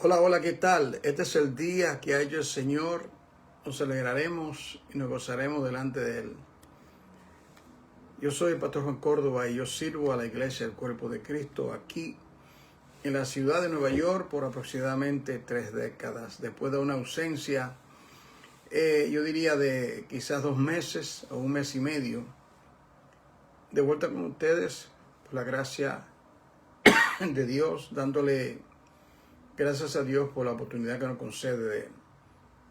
Hola, hola, ¿qué tal? Este es el día que ha hecho el Señor. Nos alegraremos y nos gozaremos delante de Él. Yo soy el Pastor Juan Córdoba y yo sirvo a la Iglesia del Cuerpo de Cristo aquí en la ciudad de Nueva York por aproximadamente 3 décadas. Después de una ausencia, yo diría de quizás 2 meses o 1 mes y medio, de vuelta con ustedes por la gracia de Dios, dándole gracias a Dios por la oportunidad que nos concede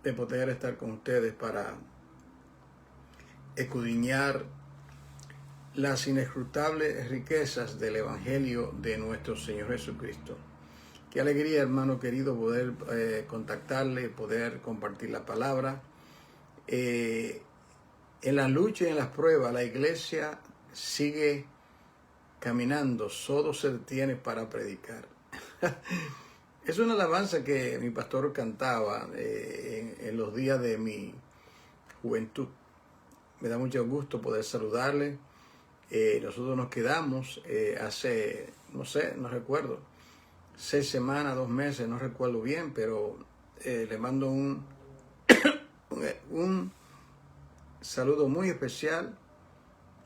de poder estar con ustedes para escudriñar las inescrutables riquezas del Evangelio de nuestro Señor Jesucristo. Qué alegría, hermano querido, poder contactarle, poder compartir la palabra. En la lucha y en las pruebas, la iglesia sigue caminando, solo se detiene para predicar. Es una alabanza que mi pastor cantaba en los días de mi juventud. Me da mucho gusto poder saludarle. Nosotros nos quedamos hace, no sé, no recuerdo, 6 semanas, 2 meses, no recuerdo bien, pero le mando un saludo muy especial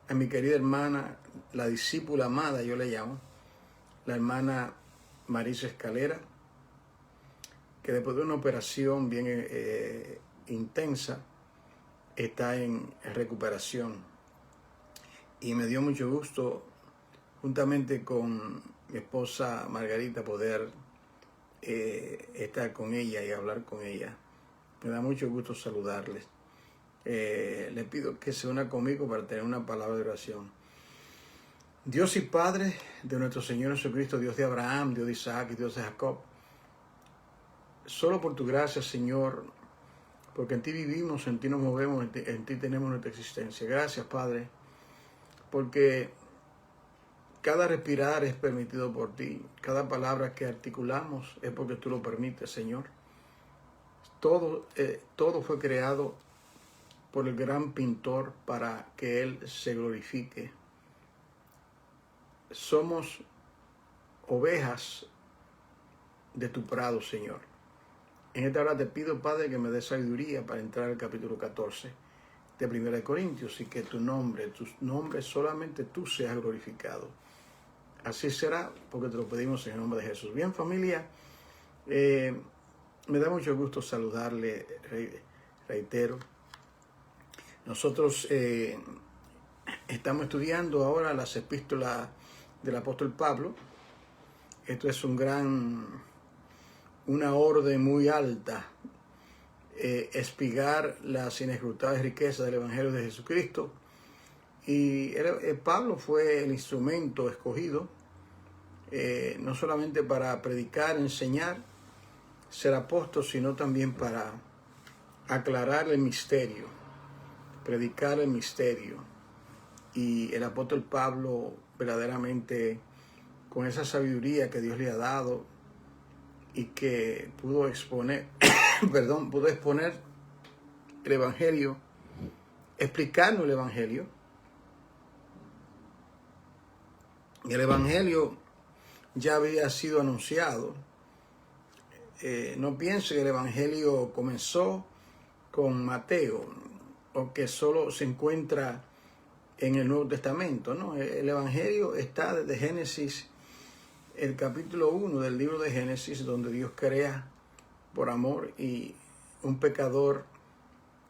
a mi querida hermana, la discípula amada, yo le llamo, la hermana Marisa Escalera, que después de una operación bien intensa, está en recuperación. Y me dio mucho gusto, juntamente con mi esposa Margarita, poder estar con ella y hablar con ella. Me da mucho gusto saludarles. Le pido que se una conmigo para tener una palabra de oración. Dios y Padre de nuestro Señor Jesucristo, Dios de Abraham, Dios de Isaac y Dios de Jacob, solo por tu gracia, Señor, porque en ti vivimos, en ti nos movemos, en ti tenemos nuestra existencia. Gracias, Padre, porque cada respirar es permitido por ti. Cada palabra que articulamos es porque tú lo permites, Señor. Todo fue creado por el gran pintor para que Él se glorifique. Somos ovejas de tu prado, Señor. En esta hora te pido, Padre, que me des sabiduría para entrar al capítulo 14 de 1 Corintios y que tu nombre solamente tú seas glorificado. Así será, porque te lo pedimos en el nombre de Jesús. Bien, familia, me da mucho gusto saludarle, reitero. Nosotros estamos estudiando ahora las epístolas del apóstol Pablo. Esto es una orden muy alta, espigar las inescrutables riquezas del Evangelio de Jesucristo. Y Pablo fue el instrumento escogido, no solamente para predicar, enseñar, ser apóstol, sino también para aclarar el misterio, predicar el misterio. Y el apóstol Pablo verdaderamente, con esa sabiduría que Dios le ha dado y que pudo exponer, pudo exponer el Evangelio, explicarnos el Evangelio. El Evangelio ya había sido anunciado. No piense que el Evangelio comenzó con Mateo o que solo se encuentra en el Nuevo Testamento, ¿no? El Evangelio está desde Génesis, el capítulo 1 del libro de Génesis, donde Dios crea por amor y un pecador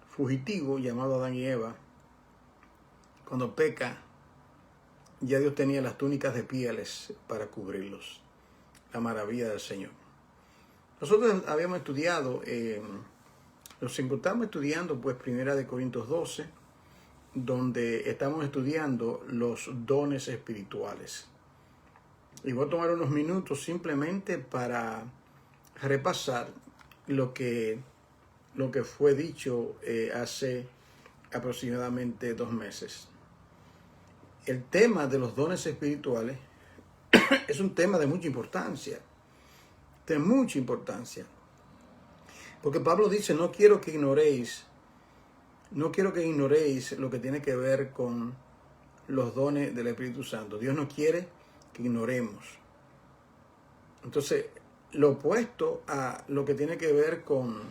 fugitivo llamado Adán y Eva. Cuando peca, ya Dios tenía las túnicas de pieles para cubrirlos. La maravilla del Señor. Nosotros habíamos estudiado, nos encontramos estudiando pues 1 Corintios 12, donde estamos estudiando los dones espirituales. Y voy a tomar unos minutos simplemente para repasar lo que fue dicho hace aproximadamente 2 meses. El tema de los dones espirituales es un tema de mucha importancia, porque Pablo dice, no quiero que ignoréis lo que tiene que ver con los dones del Espíritu Santo. Dios no quiere que ignoremos. Entonces, lo opuesto a lo que tiene que ver con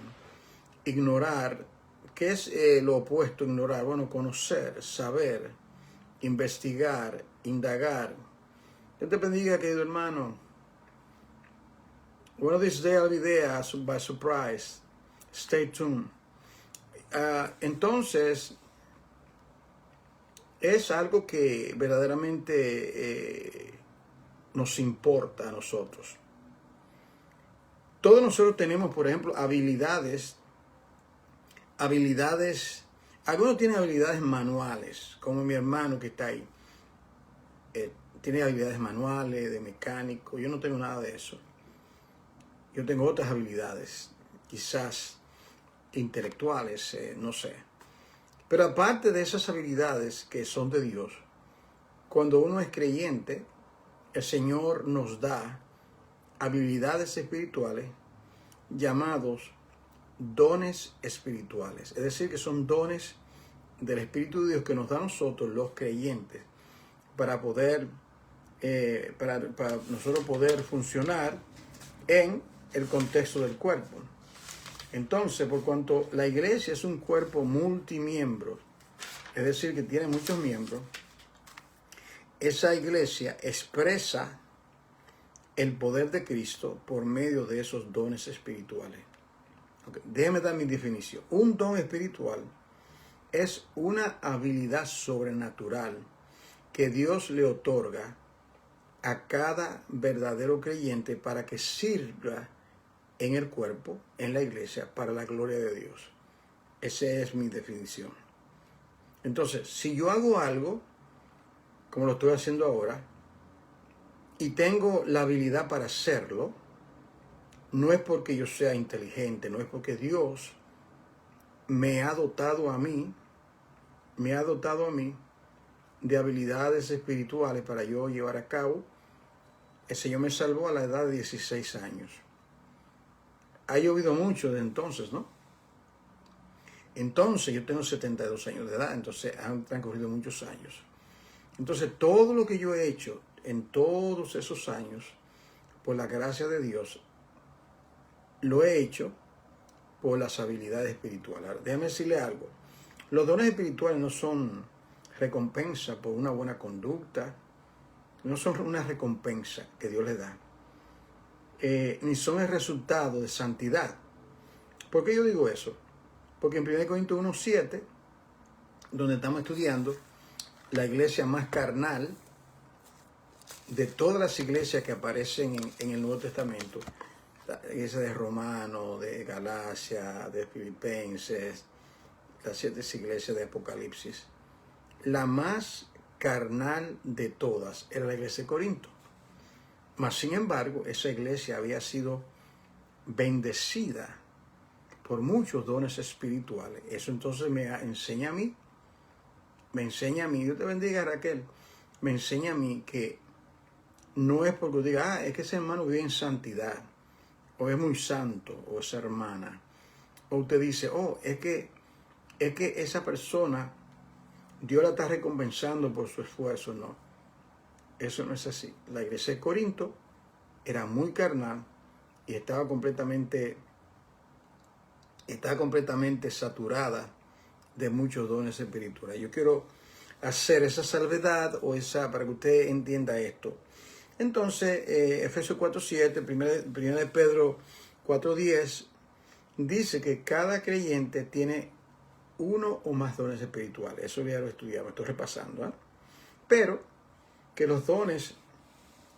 ignorar. ¿Qué es lo opuesto a ignorar? Bueno, conocer, saber, investigar, indagar. Dios te bendiga, querido hermano. One of these days I'll be there by surprise. Stay tuned. Entonces, es algo que verdaderamente nos importa a nosotros. Todos nosotros tenemos, por ejemplo, habilidades. Algunos tienen habilidades manuales, como mi hermano que está ahí. Tiene habilidades manuales, de mecánico. Yo no tengo nada de eso. Yo tengo otras habilidades, quizás intelectuales, no sé. Pero aparte de esas habilidades que son de Dios, cuando uno es creyente, el Señor nos da habilidades espirituales llamados dones espirituales. Es decir, que son dones del Espíritu de Dios que nos da a nosotros, los creyentes, para poder, para nosotros poder funcionar en el contexto del cuerpo. Entonces, por cuanto la iglesia es un cuerpo multimiembros, es decir, que tiene muchos miembros, esa iglesia expresa el poder de Cristo por medio de esos dones espirituales. Okay. Déjeme dar mi definición. Un don espiritual es una habilidad sobrenatural que Dios le otorga a cada verdadero creyente para que sirva en el cuerpo, en la iglesia, para la gloria de Dios. Esa es mi definición. Entonces, si yo hago algo, como lo estoy haciendo ahora, y tengo la habilidad para hacerlo, no es porque yo sea inteligente, no es porque Dios me ha dotado a mí de habilidades espirituales para yo llevar a cabo. El Señor me salvó a la edad de 16 años. Ha llovido mucho desde entonces, ¿no? Entonces, yo tengo 72 años de edad, entonces han transcurrido muchos años. Entonces, todo lo que yo he hecho en todos esos años, por la gracia de Dios, lo he hecho por las habilidades espirituales. Ahora, déjame decirle algo. Los dones espirituales no son recompensa por una buena conducta, no son una recompensa que Dios le da, ni son el resultado de santidad. ¿Por qué yo digo eso? Porque en 1 Corintios 1:7, donde estamos estudiando la iglesia más carnal de todas las iglesias que aparecen en el Nuevo Testamento, la iglesia de Romanos, de Galacia, de Filipenses, las 7 iglesias de Apocalipsis, la más carnal de todas era la iglesia de Corinto. Mas, sin embargo, esa iglesia había sido bendecida por muchos dones espirituales. Eso entonces me enseña a mí, Dios te bendiga, Raquel, me enseña a mí que no es porque diga, es que ese hermano vive en santidad, o es muy santo, o esa hermana, o usted dice, es que esa persona, Dios la está recompensando por su esfuerzo. No, eso no es así. La iglesia de Corinto era muy carnal y estaba completamente saturada de muchos dones espirituales. Yo quiero hacer esa salvedad para que usted entienda esto. Entonces, Efesios 4:7, 1 de Pedro 4:10, dice que cada creyente tiene uno o más dones espirituales. Eso ya lo estudiamos, estoy repasando, ¿eh? Pero que los dones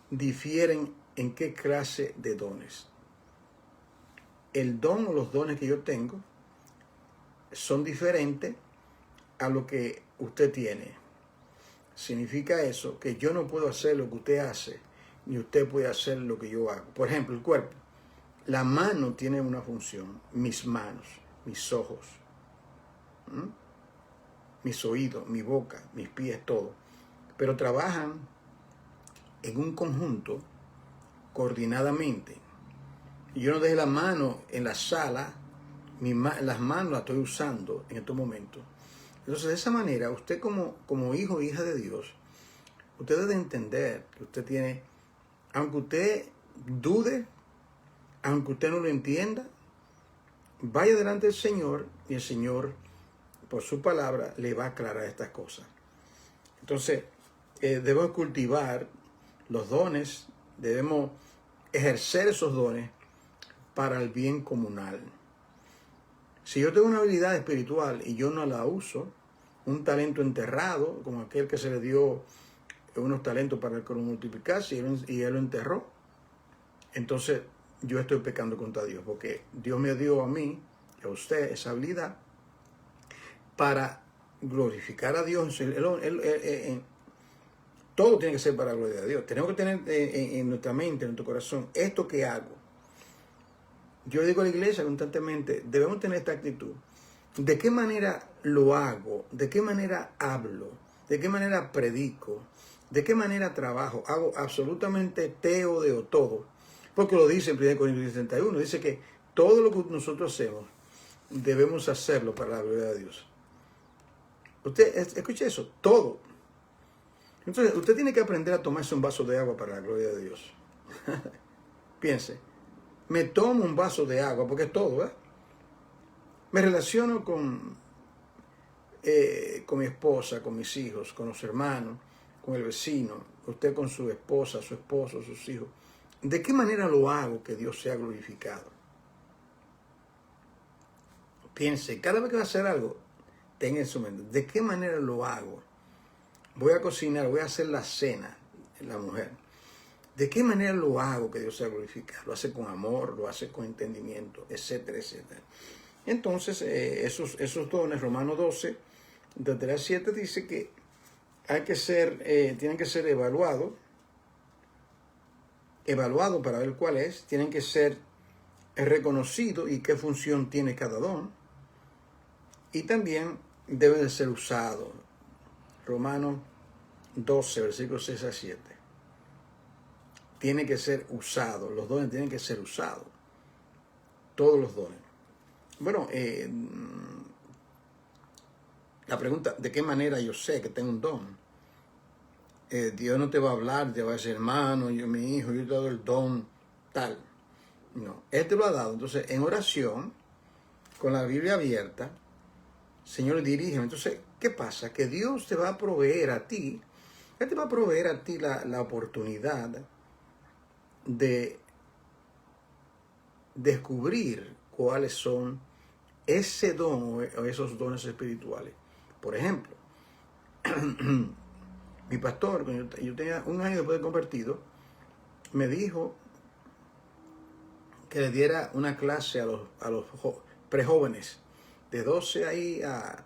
difieren en qué clase de dones. El don o los dones que yo tengo son diferentes a lo que usted tiene. Significa eso que yo no puedo hacer lo que usted hace, ni usted puede hacer lo que yo hago. Por ejemplo, el cuerpo. La mano tiene una función, mis manos, mis ojos, mis oídos, mi boca, mis pies, todo. Pero trabajan en un conjunto, coordinadamente. Y yo no dejé la mano en la sala, las manos las estoy usando en estos momentos. Entonces, de esa manera, usted como hijo o hija de Dios, usted debe entender que usted tiene, aunque usted dude aunque usted no lo entienda, vaya delante del Señor y el Señor, por su palabra, le va a aclarar estas cosas. Entonces, debemos cultivar los dones, debemos ejercer esos dones para el bien comunal. Si yo tengo una habilidad espiritual y yo no la uso, un talento enterrado, como aquel que se le dio unos talentos para multiplicarse y él lo enterró, entonces yo estoy pecando contra Dios, porque Dios me dio a mí y a usted esa habilidad para glorificar a Dios. Todo tiene que ser para la gloria de Dios. Tenemos que tener en nuestra mente, en nuestro corazón, esto que hago. Yo digo a la iglesia constantemente, debemos tener esta actitud. ¿De qué manera lo hago? ¿De qué manera hablo? ¿De qué manera predico? ¿De qué manera trabajo? Hago absolutamente teodeo todo. Porque lo dice en 1 Corintios 31. Dice que todo lo que nosotros hacemos debemos hacerlo para la gloria de Dios. Usted, escuche eso, todo. Entonces, usted tiene que aprender a tomarse un vaso de agua para la gloria de Dios. Piense, me tomo un vaso de agua, porque es todo, ¿eh? Me relaciono con mi esposa, con mis hijos, con los hermanos, con el vecino, usted con su esposa, su esposo, sus hijos. ¿De qué manera lo hago que Dios sea glorificado? Piense, cada vez que va a hacer algo, tenga en su mente, ¿de qué manera lo hago? Voy a cocinar, voy a hacer la cena, la mujer. ¿De qué manera lo hago que Dios sea glorificado? Lo hace con amor, lo hace con entendimiento, etcétera, etcétera. Entonces, esos dones, Romanos 12, de 3 a 7, dice que tienen que ser evaluados para ver cuál es, tienen que ser reconocidos y qué función tiene cada don, y también deben de ser usados. Romanos 12, versículos 6 a 7. Tiene que ser usado, los dones tienen que ser usados, todos los dones. Bueno, la pregunta, ¿de qué manera yo sé que tengo un don? Dios no te va a hablar, te va a decir, hermano, mi hijo, yo te doy el don tal. No, Él te lo ha dado. Entonces, en oración, con la Biblia abierta, Señor, dirígeme. Entonces, ¿qué pasa? Que Dios te va a proveer a ti, Él te va a proveer a ti la oportunidad de descubrir cuáles son ese don o esos dones espirituales. Por ejemplo, mi pastor, cuando yo tenía un año después de convertido, me dijo que le diera una clase a los prejóvenes, de 12 ahí a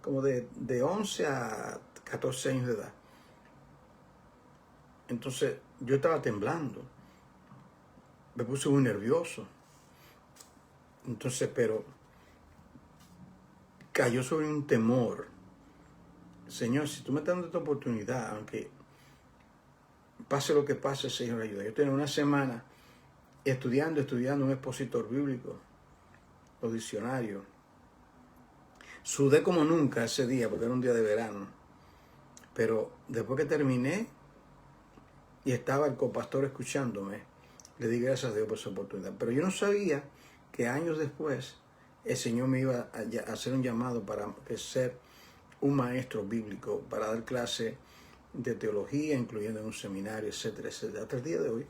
como de 11 a 14 años de edad. Entonces yo estaba temblando, me puse muy nervioso. Entonces, pero cayó sobre un temor. Señor, si tú me estás dando esta oportunidad, aunque pase lo que pase, Señor, ayuda. Yo tenía una semana estudiando un expositor bíblico, los diccionarios. Sudé como nunca ese día, porque era un día de verano. Pero después que terminé y estaba el copastor escuchándome, le di gracias a Dios por esa oportunidad. Pero yo no sabía que años después el Señor me iba a hacer un llamado para ser un maestro bíblico, para dar clase de teología, incluyendo en un seminario, etcétera, etcétera, hasta el día de hoy.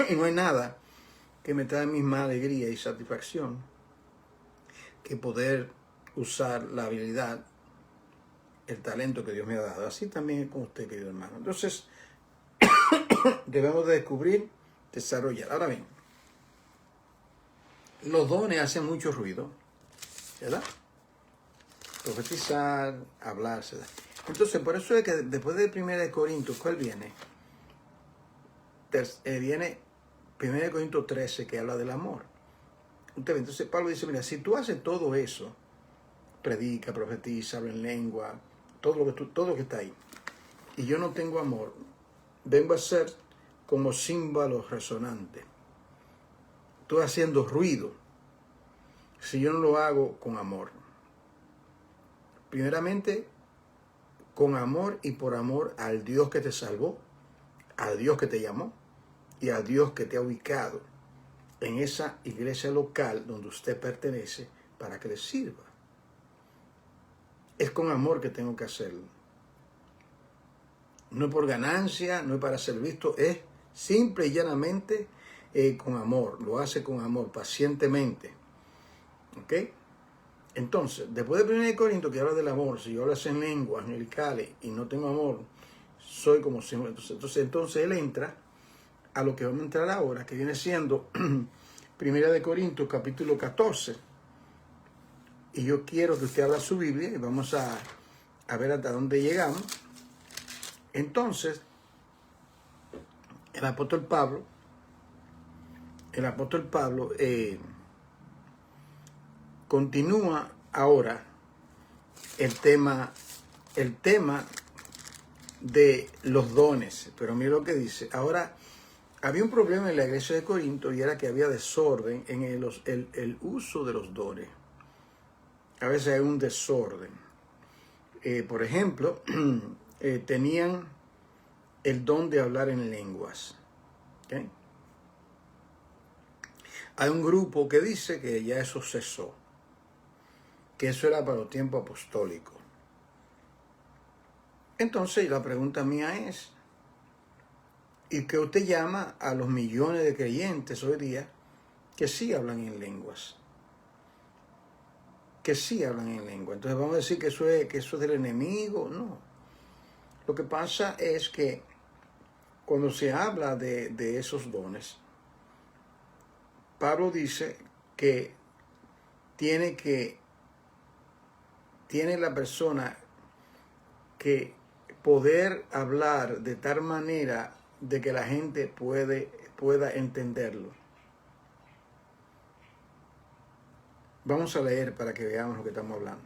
Y no hay nada que me trae misma alegría y satisfacción que poder usar la habilidad, el talento que Dios me ha dado. Así también con usted, querido hermano. Entonces, debemos de descubrir, desarrollar. Ahora bien, los dones hacen mucho ruido, ¿verdad? Profetizar, hablar, ¿verdad? Entonces, por eso es que después de 1 Corintios, ¿cuál viene? Viene 1 Corintios 13, que habla del amor. Usted ve, entonces Pablo dice, mira, si tú haces todo eso, predica, profetiza, habla en lengua, todo lo que está ahí, y yo no tengo amor, vengo a ser como címbalo resonante. Estoy haciendo ruido si yo no lo hago con amor. Primeramente, con amor y por amor al Dios que te salvó, al Dios que te llamó y al Dios que te ha ubicado en esa iglesia local donde usted pertenece para que le sirva. Es con amor que tengo que hacerlo. No es por ganancia, no es para ser visto, es simple y llanamente con amor. Lo hace con amor, pacientemente. ¿Ok? Entonces, después de 1 Corintios que habla del amor, si yo hablo en lenguas angelicales y no tengo amor, soy como si... Entonces él entra a lo que vamos a entrar ahora, que viene siendo 1 Corintios capítulo 14. Y yo quiero que usted abra su Biblia y vamos a ver hasta dónde llegamos. Entonces, el apóstol Pablo continúa ahora el tema de los dones. Pero mira lo que dice. Ahora, había un problema en la iglesia de Corinto y era que había desorden en el uso de los dones. A veces hay un desorden. Por ejemplo, tenían el don de hablar en lenguas. ¿Okay? Hay un grupo que dice que ya eso cesó, que eso era para los tiempos apostólicos. Entonces la pregunta mía es, ¿y qué usted llama a los millones de creyentes hoy día que sí hablan en lenguas? Que sí hablan en lengua. Entonces vamos a decir que eso es del enemigo. No. Lo que pasa es que cuando se habla de esos dones, Pablo dice que tiene la persona que poder hablar de tal manera de que la gente pueda entenderlo. Vamos a leer para que veamos lo que estamos hablando.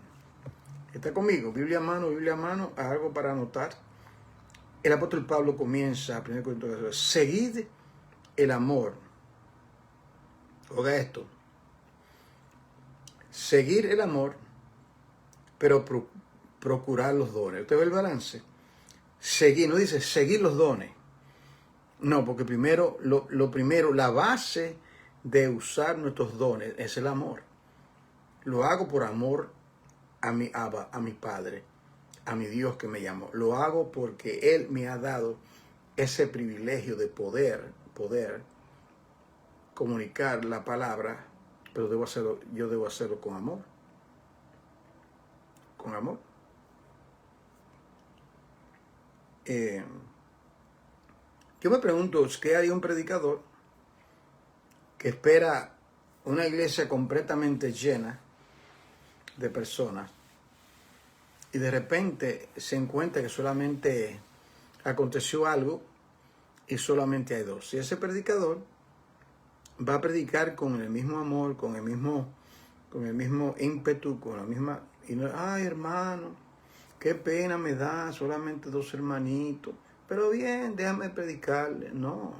¿Está conmigo? Biblia a mano, algo para anotar. El apóstol Pablo comienza, 1 Corintios, seguid el amor. Oiga esto. Seguir el amor, pero procurar los dones. ¿Usted ve el balance? Seguir, no dice seguir los dones. No, porque primero, lo primero, la base de usar nuestros dones es el amor. Lo hago por amor a mi Abba, a mi Padre, a mi Dios que me llamó. Lo hago porque Él me ha dado ese privilegio de poder comunicar la palabra, pero yo debo hacerlo con amor. Con amor. Yo me pregunto, ¿qué haría un predicador que espera una iglesia completamente llena de personas y de repente se encuentra que solamente aconteció algo y solamente hay dos? Si ese predicador va a predicar con el mismo amor, con el mismo ímpetu, con la misma... Y no, ay, hermano, qué pena me da, solamente 2 hermanitos. Pero bien, déjame predicarle. No.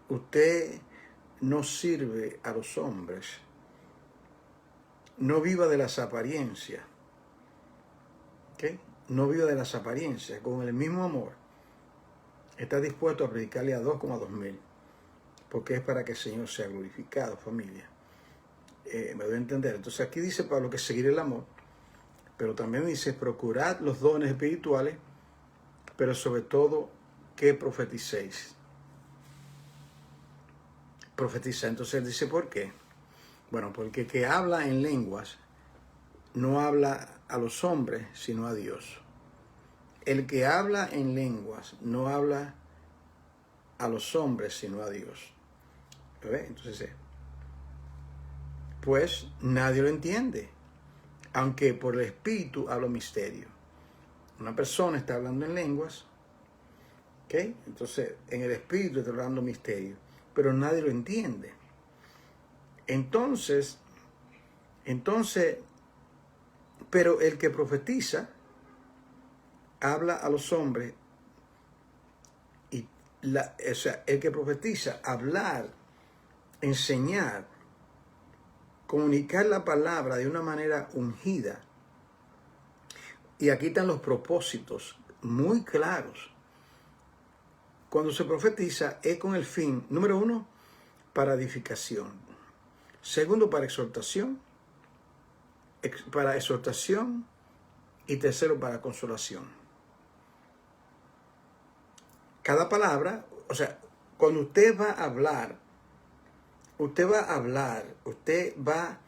Usted no sirve a los hombres. No viva de las apariencias. ¿Okay? No viva de las apariencias. Con el mismo amor, está dispuesto a predicarle a 2 como a 2,000. Porque es para que el Señor sea glorificado, familia. Me doy a entender. Entonces aquí dice Pablo que seguir el amor, pero también dice procurad los dones espirituales, pero sobre todo que profeticéis. Profetiza. Entonces él dice, ¿por qué? Bueno, porque el que habla en lenguas no habla a los hombres, sino a Dios. El que habla en lenguas no habla a los hombres, sino a Dios. ¿Ve? Entonces, pues nadie lo entiende, aunque por el Espíritu hablo misterio. Una persona está hablando en lenguas, ¿ok? Entonces, en el Espíritu está hablando misterio, pero nadie lo entiende. Entonces, pero el que profetiza habla a los hombres, o sea, el que profetiza, hablar, enseñar, comunicar la palabra de una manera ungida. Y aquí están los propósitos muy claros. Cuando se profetiza es con el fin, número 1, para edificación. Segundo, para exhortación. Y tercero, para consolación. Cada palabra, o sea, cuando usted va a hablar, usted va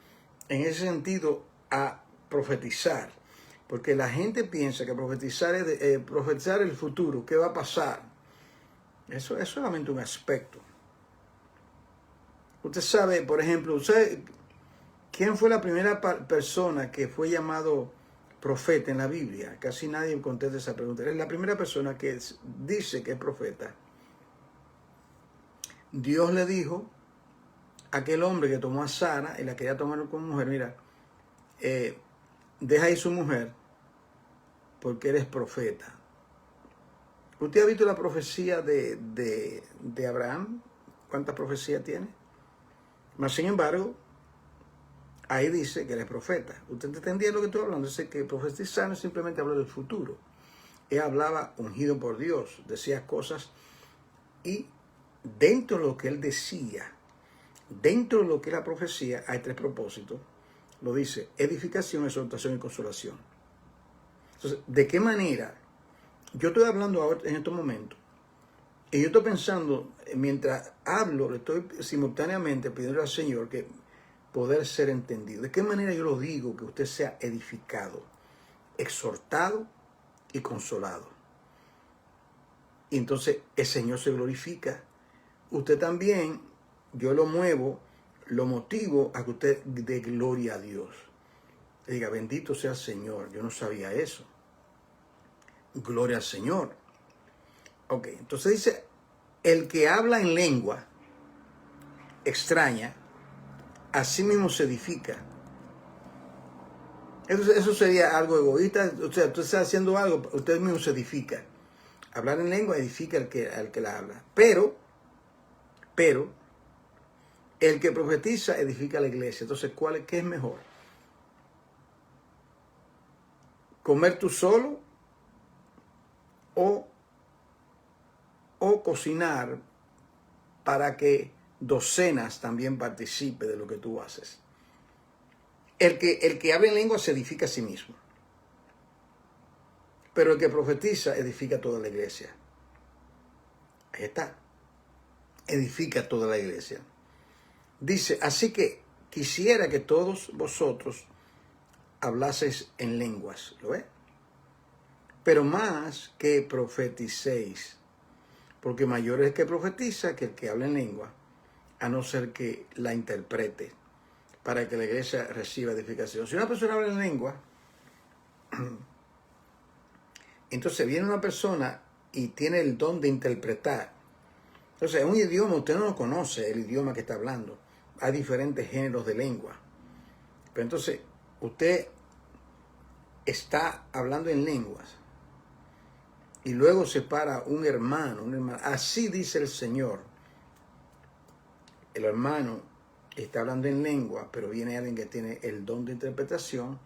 en ese sentido a profetizar. Porque la gente piensa que profetizar es profetizar el futuro, qué va a pasar. Eso es solamente un aspecto. Usted sabe, por ejemplo, ¿quién fue la primera persona que fue llamado profeta en la Biblia? Casi nadie contesta esa pregunta. Es la primera persona que dice que es profeta. Dios le dijo a aquel hombre que tomó a Sara y la quería tomar como mujer, mira, deja ahí su mujer porque eres profeta. ¿Usted ha visto la profecía de Abraham? ¿Cuántas profecías tiene? Mas, sin embargo, ahí dice que él es profeta. ¿Usted entendía lo que estoy hablando? Dice que profetizar no simplemente hablar del futuro. Él hablaba ungido por Dios, decía cosas y dentro de lo que él decía, dentro de lo que es la profecía, hay tres propósitos. Lo dice: edificación, exhortación y consolación. Entonces, ¿de qué manera? Yo estoy hablando ahora en estos momentos y yo estoy pensando, mientras hablo, le estoy simultáneamente pidiendo al Señor que poder ser entendido. ¿De qué manera yo lo digo? Que usted sea edificado, exhortado y consolado. Y entonces el Señor se glorifica. Usted también, yo lo muevo, lo motivo a que usted dé gloria a Dios. Le diga: bendito sea el Señor, yo no sabía eso. Gloria al Señor. Ok, entonces dice: el que habla en lengua extraña, así mismo se edifica. Entonces, eso sería algo egoísta. O sea, usted está haciendo algo, usted mismo se edifica. Hablar en lengua edifica al que la habla. Pero, el que profetiza edifica a la iglesia. Entonces, ¿qué es mejor? ¿Comer tú solo o cocinar para que docenas también participe de lo que tú haces? El que habla en lengua se edifica a sí mismo. Pero el que profetiza edifica a toda la iglesia. Ahí está. Edifica a toda la iglesia. Dice: así que quisiera que todos vosotros hablaseis en lenguas. ¿Lo ve? Pero más que profeticéis. Porque mayor es el que profetiza que el que habla en lengua, a no ser que la interprete, para que la iglesia reciba edificación. Si una persona habla en lengua, entonces viene una persona y tiene el don de interpretar. Entonces, en un idioma usted no conoce el idioma que está hablando. Hay diferentes géneros de lengua. Pero entonces, usted está hablando en lenguas y luego se para un hermano. Así dice el Señor. El hermano está hablando en lengua, pero viene alguien que tiene el don de interpretación,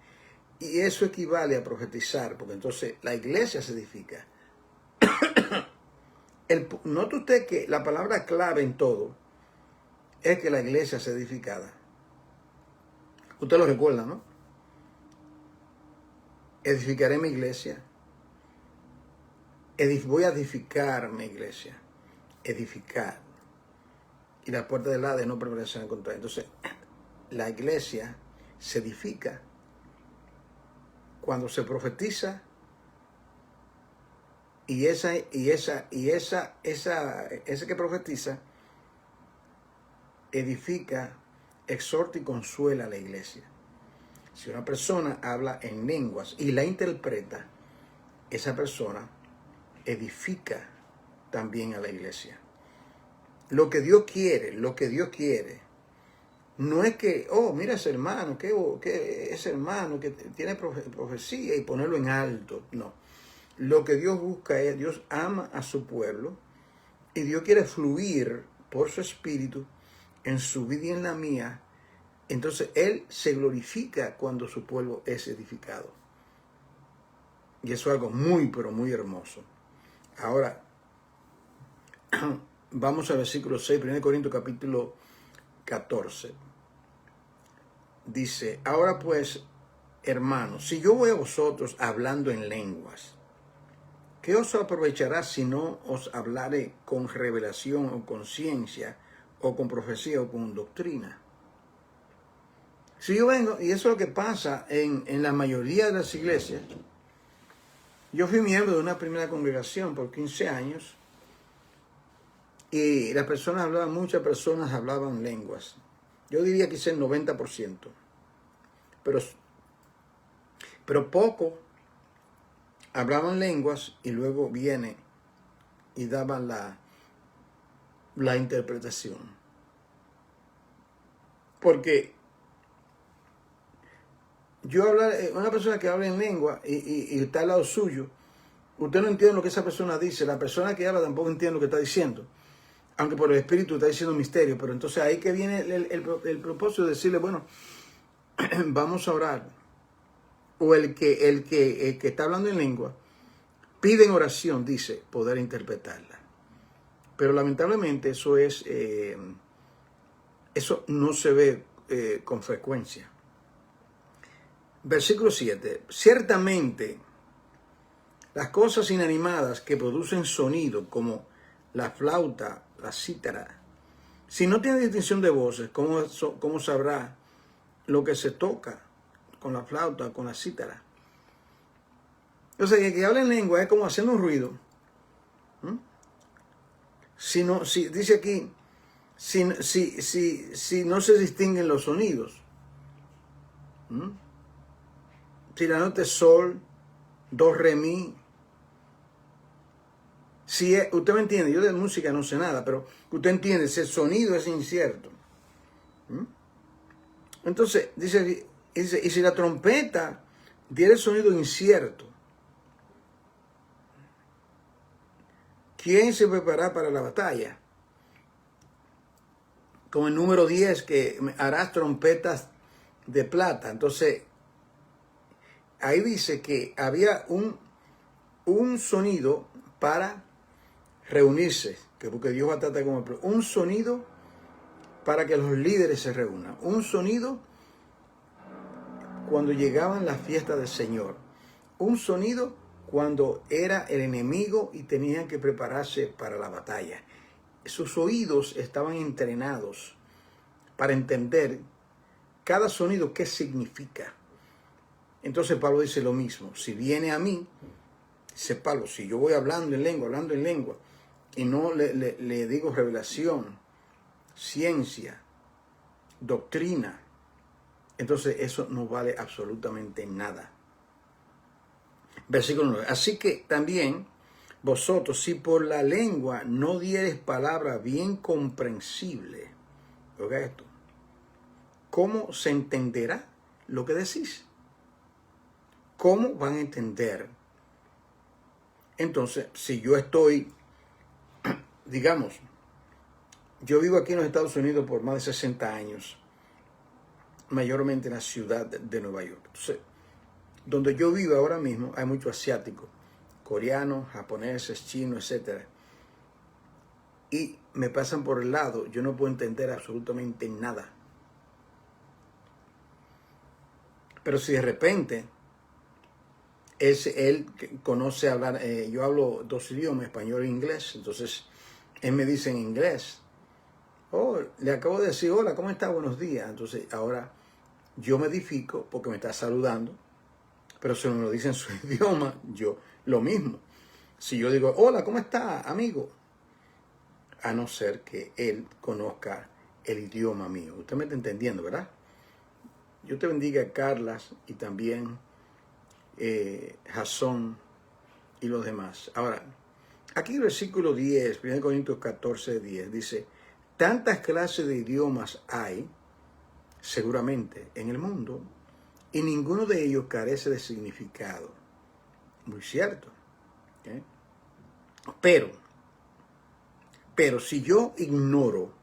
y eso equivale a profetizar, porque entonces la iglesia se edifica. Note usted que la palabra clave en todo es que la iglesia sea edificada. Usted lo recuerda, ¿no? Edificaré mi iglesia. Voy a edificar mi iglesia. Edificar. Y las puertas del Hades no prevalecerán contra él. Entonces, la iglesia se edifica cuando se profetiza, y ese que profetiza edifica, exhorta y consuela a la iglesia. Si una persona habla en lenguas y la interpreta, esa persona edifica también a la iglesia. Lo que Dios quiere, no es que, oh, mira ese hermano, que ese hermano que tiene profecía y ponerlo en alto. No. Lo que Dios busca es, Dios ama a su pueblo y Dios quiere fluir por su espíritu en su vida y en la mía. Entonces Él se glorifica cuando su pueblo es edificado. Y eso es algo muy, pero muy hermoso. Ahora, vamos al versículo 6, 1 Corintios capítulo 14. Dice, ahora pues, hermanos, si yo voy a vosotros hablando en lenguas, ¿qué os aprovechará si no os hablare con revelación o con ciencia o con profecía o con doctrina? Si yo vengo, y eso es lo que pasa en la mayoría de las iglesias. Yo fui miembro de una primera congregación por 15 años y muchas personas hablaban lenguas. Yo diría que es el 90%, pero poco hablaban lenguas y luego viene y daban la interpretación. Porque una persona que habla en lengua y está al lado suyo, usted no entiende lo que esa persona dice, la persona que habla tampoco entiende lo que está diciendo, aunque por el espíritu está diciendo misterio, pero entonces ahí que viene el propósito de decirle, bueno, vamos a orar. O el que está hablando en lengua pide en oración, dice, poder interpretarla. Pero lamentablemente eso no se ve con frecuencia. Versículo 7. Ciertamente, las cosas inanimadas que producen sonido, como la flauta, la cítara, si no tiene distinción de voces, ¿cómo sabrá lo que se toca con la flauta, con la cítara? O sea, que habla en lengua es como haciendo un ruido. Dice aquí, si no se distinguen los sonidos. Si la nota es sol, do, re, mi. Usted me entiende, yo de música no sé nada, pero usted entiende, si el sonido es incierto. Entonces, dice, y si la trompeta diera el sonido incierto, ¿quién se prepara para la batalla? Como el número 10, que harás trompetas de plata. Entonces, ahí dice que había un sonido para reunirse, porque Dios va a tratar como un sonido para que los líderes se reúnan, un sonido cuando llegaban las fiestas del Señor, un sonido cuando era el enemigo y tenían que prepararse para la batalla. Sus oídos estaban entrenados para entender cada sonido qué significa. Entonces Pablo dice lo mismo, si viene a mí, dice Pablo, si yo voy hablando en lengua, y no le digo revelación, ciencia, doctrina, entonces eso no vale absolutamente nada. Versículo 9. Así que también vosotros, si por la lengua no diereis palabra bien comprensible, oiga esto, ¿cómo se entenderá lo que decís? ¿Cómo van a entender? Entonces, si yo estoy, digamos, yo vivo aquí en los Estados Unidos por más de 60 años, mayormente en la ciudad de Nueva York. Entonces, donde yo vivo ahora mismo hay mucho asiático, coreanos, japoneses, chinos, etc. Y me pasan por el lado, yo no puedo entender absolutamente nada. Pero si de repente él conoce hablar, yo hablo 2 idiomas, español e inglés, entonces él me dice en inglés, oh, le acabo de decir, hola, ¿cómo está? Buenos días. Entonces ahora yo me edifico porque me está saludando, pero si me lo dice en su idioma, yo lo mismo. Si yo digo, hola, ¿cómo está, amigo? A no ser que él conozca el idioma mío. Usted me está entendiendo, ¿verdad? Yo te bendiga, Carlas, y también Jasón y los demás. Ahora, aquí el versículo 10, 1 Corintios 14, 10, dice, tantas clases de idiomas hay, seguramente, en el mundo, y ninguno de ellos carece de significado. Muy cierto. ¿Okay? Pero si yo ignoro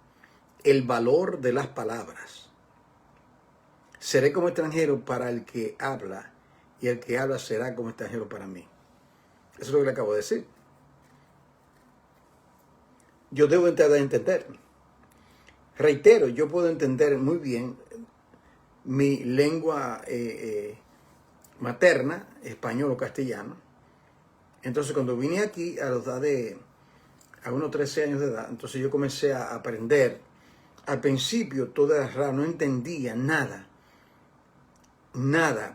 el valor de las palabras, seré como extranjero para el que habla, y el que habla será como extranjero para mí. Eso es lo que le acabo de decir. yo debo entender. Reitero, yo puedo entender muy bien mi lengua materna, español o castellano. Entonces, cuando vine aquí a la edad de a unos 13 años de edad, entonces yo comencé a aprender. Al principio todo era raro, no entendía nada,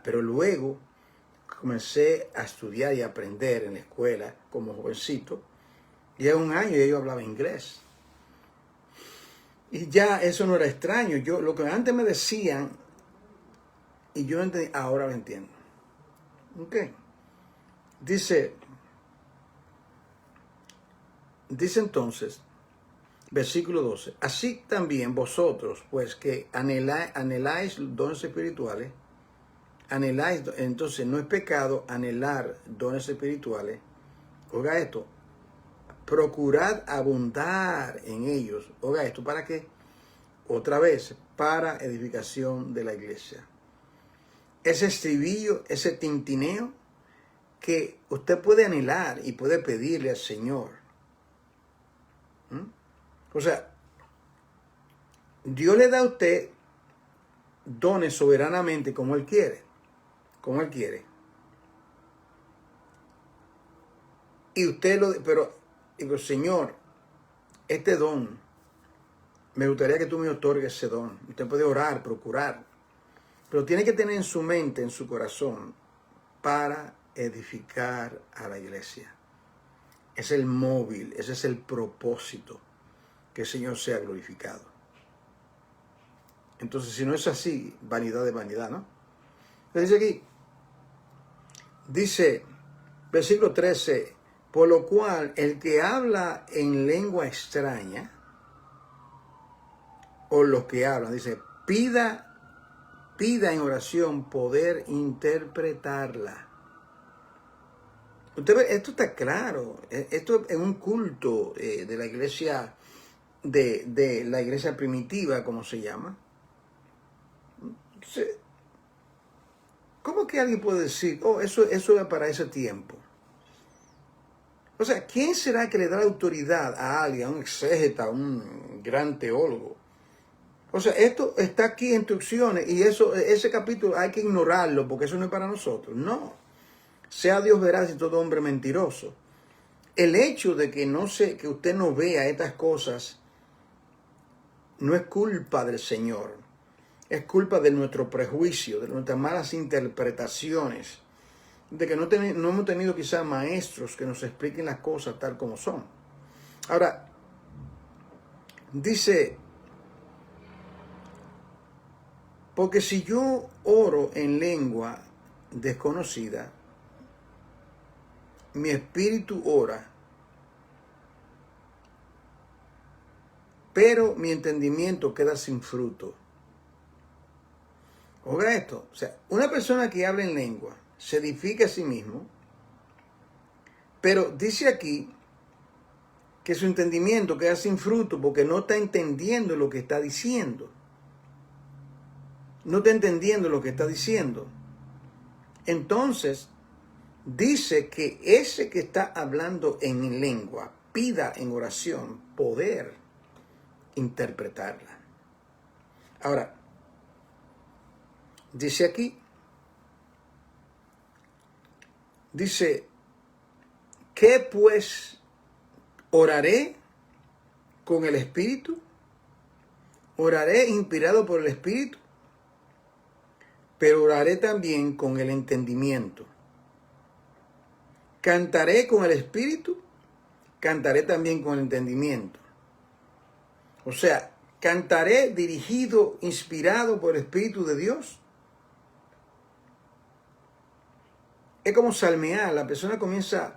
pero luego comencé a estudiar y a aprender en la escuela como jovencito. Y a un año ya yo hablaba inglés. Y ya eso no era extraño. Yo lo que antes me decían y yo no entendía, ahora lo entiendo. ¿Ok? Dice entonces, versículo 12, así también vosotros, pues que anheláis dones espirituales, anheláis, entonces no es pecado anhelar dones espirituales. Oiga esto, procurad abundar en ellos. Oiga esto, ¿para qué? Otra vez, para edificación de la iglesia. Ese estribillo, ese tintineo que usted puede anhelar y puede pedirle al Señor. O sea, Dios le da a usted dones soberanamente como Él quiere. Como Él quiere. Y usted pero digo, Señor, este don, me gustaría que tú me otorgues ese don. Usted puede orar, procurar. Pero tiene que tener en su mente, en su corazón, para edificar a la iglesia. Es el móvil, ese es el propósito, que el Señor sea glorificado. Entonces, si no es así, vanidad de vanidad, ¿no? Dice aquí, dice, versículo 13, por lo cual el que habla en lengua extraña, o los que hablan, dice, pida en oración poder interpretarla. Usted ve, esto está claro. Esto es un culto de la iglesia, de la iglesia primitiva, como se llama. Entonces, ¿cómo que alguien puede decir, oh, eso era para ese tiempo? O sea, ¿quién será que le da la autoridad a alguien, a un exégeta, a un gran teólogo? O sea, esto está aquí en instrucciones y ese capítulo hay que ignorarlo porque eso no es para nosotros. No. Sea Dios veraz y todo hombre mentiroso. El hecho de que que usted no vea estas cosas no es culpa del Señor. Es culpa de nuestro prejuicio, de nuestras malas interpretaciones, de que no hemos tenido quizás maestros que nos expliquen las cosas tal como son. Ahora, dice, porque si yo oro en lengua desconocida, mi espíritu ora, pero mi entendimiento queda sin fruto. Oiga esto, o sea, una persona que habla en lengua se edifica a sí mismo, pero dice aquí que su entendimiento queda sin fruto porque no está entendiendo lo que está diciendo. No está entendiendo lo que está diciendo. Entonces, dice que ese que está hablando en lengua pida en oración poder interpretarla. Ahora, dice aquí, dice, ¿qué pues oraré con el Espíritu? Oraré inspirado por el Espíritu, pero oraré también con el entendimiento. Cantaré con el Espíritu, cantaré también con el entendimiento. O sea, cantaré dirigido, inspirado por el Espíritu de Dios. Es como salmear, la persona comienza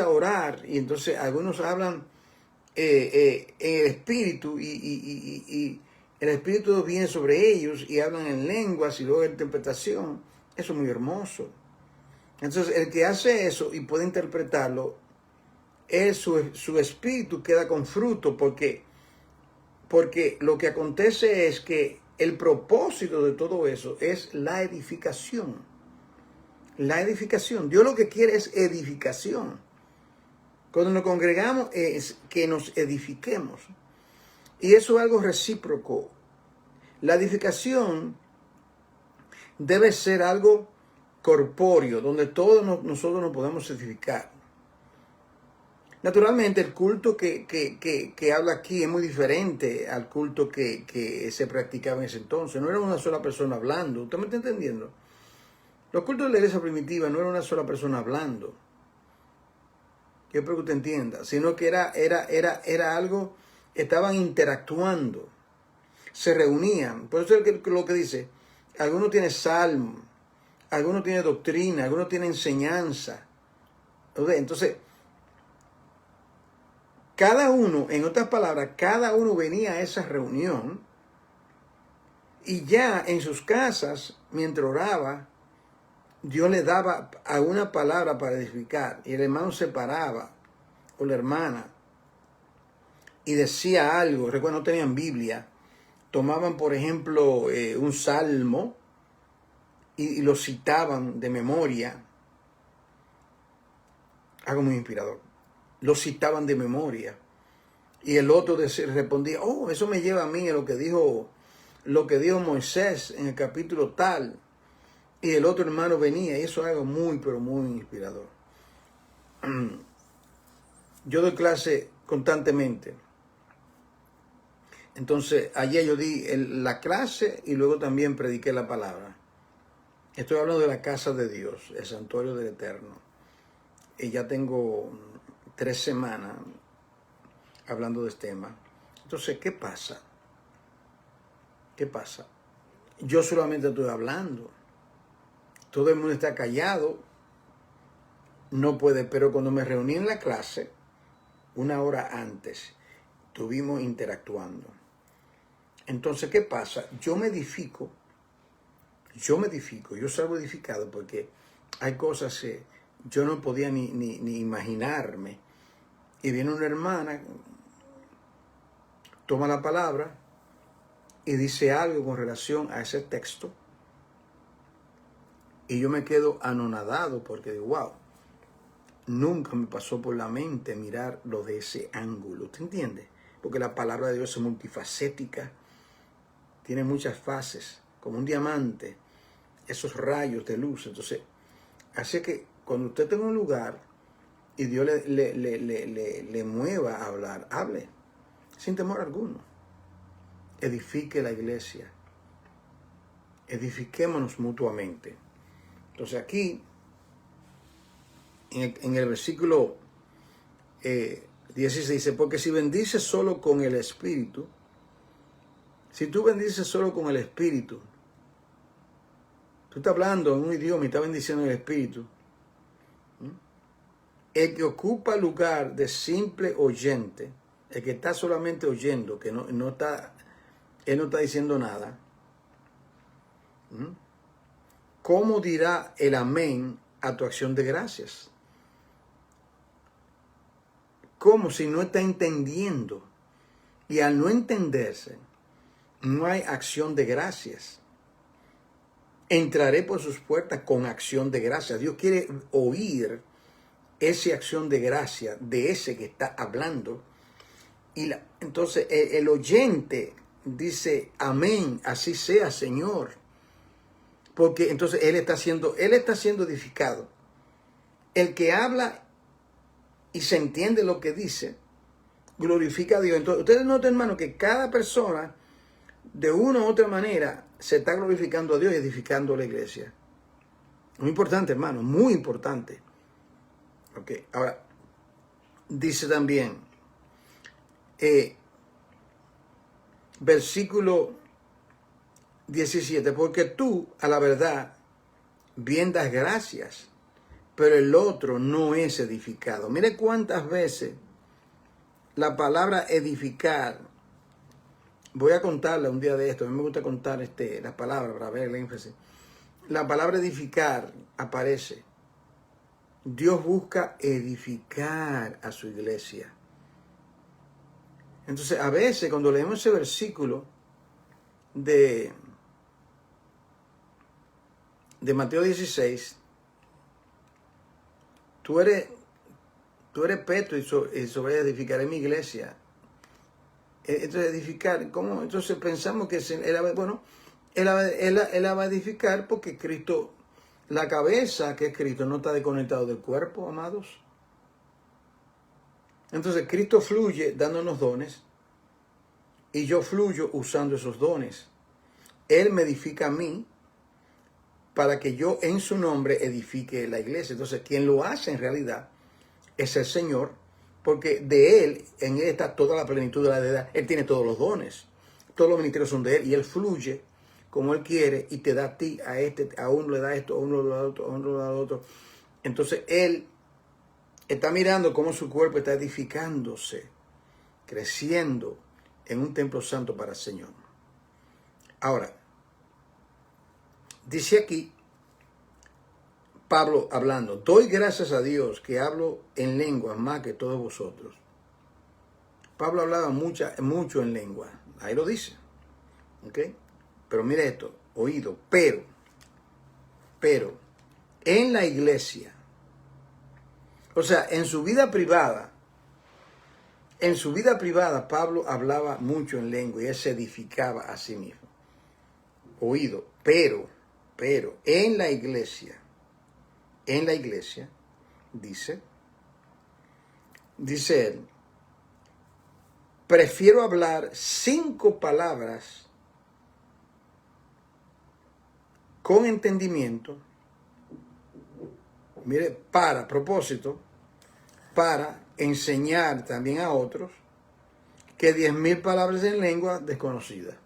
a orar y entonces algunos hablan en el Espíritu y el Espíritu viene sobre ellos y hablan en lenguas y luego en interpretación. Eso es muy hermoso. Entonces el que hace eso y puede interpretarlo, su espíritu queda con fruto porque lo que acontece es que el propósito de todo eso es la edificación. La edificación. Dios lo que quiere es edificación. Cuando nos congregamos es que nos edifiquemos. Y eso es algo recíproco. La edificación debe ser algo corpóreo, donde todos nosotros nos podemos edificar. Naturalmente, el culto que habla aquí es muy diferente al culto que se practicaba en ese entonces. No era una sola persona hablando. ¿Usted me está entendiendo? Los cultos de la iglesia primitiva no era una sola persona hablando. Yo espero que usted entienda. Sino que era algo, estaban interactuando. Se reunían. Por eso es lo que dice, algunos tienen salmo, algunos tienen doctrina, algunos tienen enseñanza. Entonces, cada uno, en otras palabras, cada uno venía a esa reunión y ya en sus casas, mientras oraba, Dios le daba a una palabra para edificar y el hermano se paraba o la hermana y decía algo. Recuerda, no tenían Biblia. Tomaban, por ejemplo, un salmo y lo citaban de memoria. Algo muy inspirador. Lo citaban de memoria. Y el otro respondía, oh, eso me lleva a mí a lo que dijo Moisés en el capítulo tal. Y el otro hermano venía, y eso es algo muy, pero muy inspirador. Yo doy clase constantemente. Entonces, ayer yo di la clase y luego también prediqué la palabra. Estoy hablando de la casa de Dios, el santuario del Eterno. Y ya tengo 3 semanas hablando de este tema. Entonces, ¿qué pasa? ¿Qué pasa? Yo solamente estoy hablando. Todo el mundo está callado. No puede, pero cuando me reuní en la clase, 1 hora antes, estuvimos interactuando. Entonces, ¿qué pasa? Yo salgo edificado porque hay cosas que yo no podía ni imaginarme. Y viene una hermana, toma la palabra y dice algo con relación a ese texto. Y yo me quedo anonadado porque digo, wow, nunca me pasó por la mente mirarlo de ese ángulo. ¿Te entiendes? Porque la palabra de Dios es multifacética. Tiene muchas fases, como un diamante, esos rayos de luz. Entonces, así que cuando usted tenga un lugar y Dios le mueva a hablar, hable, sin temor alguno. Edifique la iglesia. Edifiquémonos mutuamente. Entonces aquí, en el versículo 16 dice, porque si bendices solo con el Espíritu, si tú bendices solo con el Espíritu, tú estás hablando en un idioma y estás bendiciendo el Espíritu, el que ocupa lugar de simple oyente, el que está solamente oyendo, que él no está diciendo nada, ¿cómo dirá el amén a tu acción de gracias? ¿Cómo si no está entendiendo? Y al no entenderse, no hay acción de gracias. Entraré por sus puertas con acción de gracias. Dios quiere oír esa acción de gracia de ese que está hablando. Y entonces el oyente dice, amén, así sea, Señor. Porque entonces él está siendo edificado. El que habla y se entiende lo que dice, glorifica a Dios. Entonces, ustedes noten, hermano, que cada persona, de una u otra manera, se está glorificando a Dios y edificando la iglesia. Muy importante, hermano, muy importante. Ok, ahora, dice también, versículo 17, porque tú, a la verdad, bien das gracias, pero el otro no es edificado. Mire cuántas veces la palabra edificar, voy a contarla un día de esto, a mí me gusta contar las palabras para ver el énfasis. La palabra edificar aparece. Dios busca edificar a su iglesia. Entonces, a veces cuando leemos ese versículo de Mateo 16, tú eres Tú eres Petro y sobre edificaré mi iglesia. Entonces edificar, ¿cómo? Entonces pensamos que él la va a edificar porque Cristo, la cabeza que es Cristo, no está desconectado del cuerpo, amados. Entonces Cristo fluye dándonos dones y yo fluyo usando esos dones. Él me edifica a mí para que yo en su nombre edifique la iglesia. Entonces quien lo hace en realidad es el Señor, porque de Él, en Él está toda la plenitud de la deidad. Él tiene todos los dones, todos los ministerios son de Él y Él fluye como Él quiere y te da a ti, a uno le da esto, a uno le da otro, a uno le da otro. Entonces Él está mirando cómo su cuerpo está edificándose, creciendo en un templo santo para el Señor. Ahora, dice aquí Pablo hablando, doy gracias a Dios que hablo en lenguas más que todos vosotros. Pablo hablaba mucho en lengua, ahí lo dice, ¿ok? Pero mire esto, oído, pero, en la iglesia, o sea, en su vida privada, Pablo hablaba mucho en lengua y él se edificaba a sí mismo. Oído, pero, en la iglesia, dice él, prefiero hablar 5 palabras con entendimiento, mire, para enseñar también a otros, que 10.000 palabras en lengua desconocida.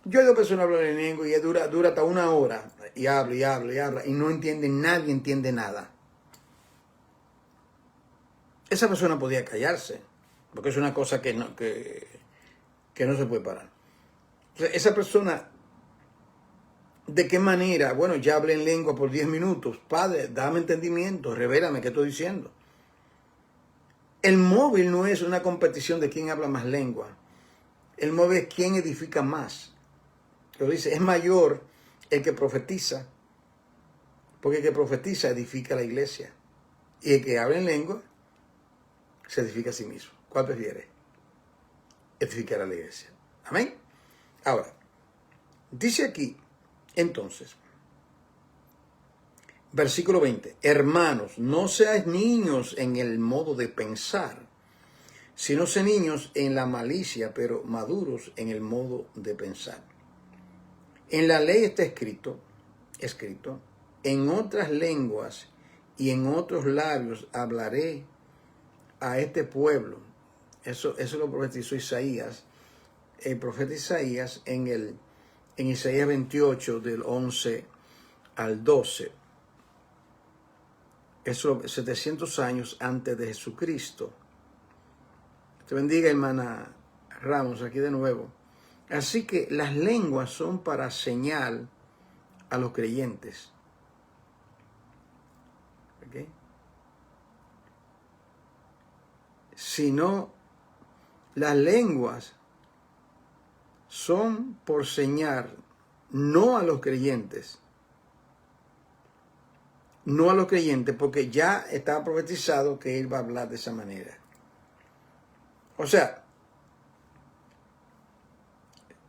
Yo he oído personas hablar en lengua y dura hasta 1 hora y habla y no entiende, nadie entiende nada. Esa persona podía callarse, porque es una cosa que no se puede parar. Entonces, esa persona, ¿de qué manera? Bueno, ya hablé en lengua por 10 minutos. Padre, dame entendimiento, revélame qué estoy diciendo. El móvil no es una competición de quién habla más lengua. El móvil es quién edifica más. Lo dice, es mayor el que profetiza, porque el que profetiza edifica la iglesia. Y el que habla en lengua se edifica a sí mismo. ¿Cuál prefiere? Edificar a la iglesia. Amén. Ahora, dice aquí, entonces, versículo 20, hermanos, no seáis niños en el modo de pensar, sino sé niños en la malicia, pero maduros en el modo de pensar. En la ley está escrito, en otras lenguas y en otros labios hablaré a este pueblo. Eso lo profetizó Isaías, el profeta Isaías en Isaías 28 del 11 al 12. Eso 700 años antes de Jesucristo. Te bendiga, hermana Ramos, aquí de nuevo. Así que las lenguas son para señal a los creyentes. ¿Okay? Si no, las lenguas son por señal, no a los creyentes. No a los creyentes, porque ya está profetizado que él va a hablar de esa manera. O sea,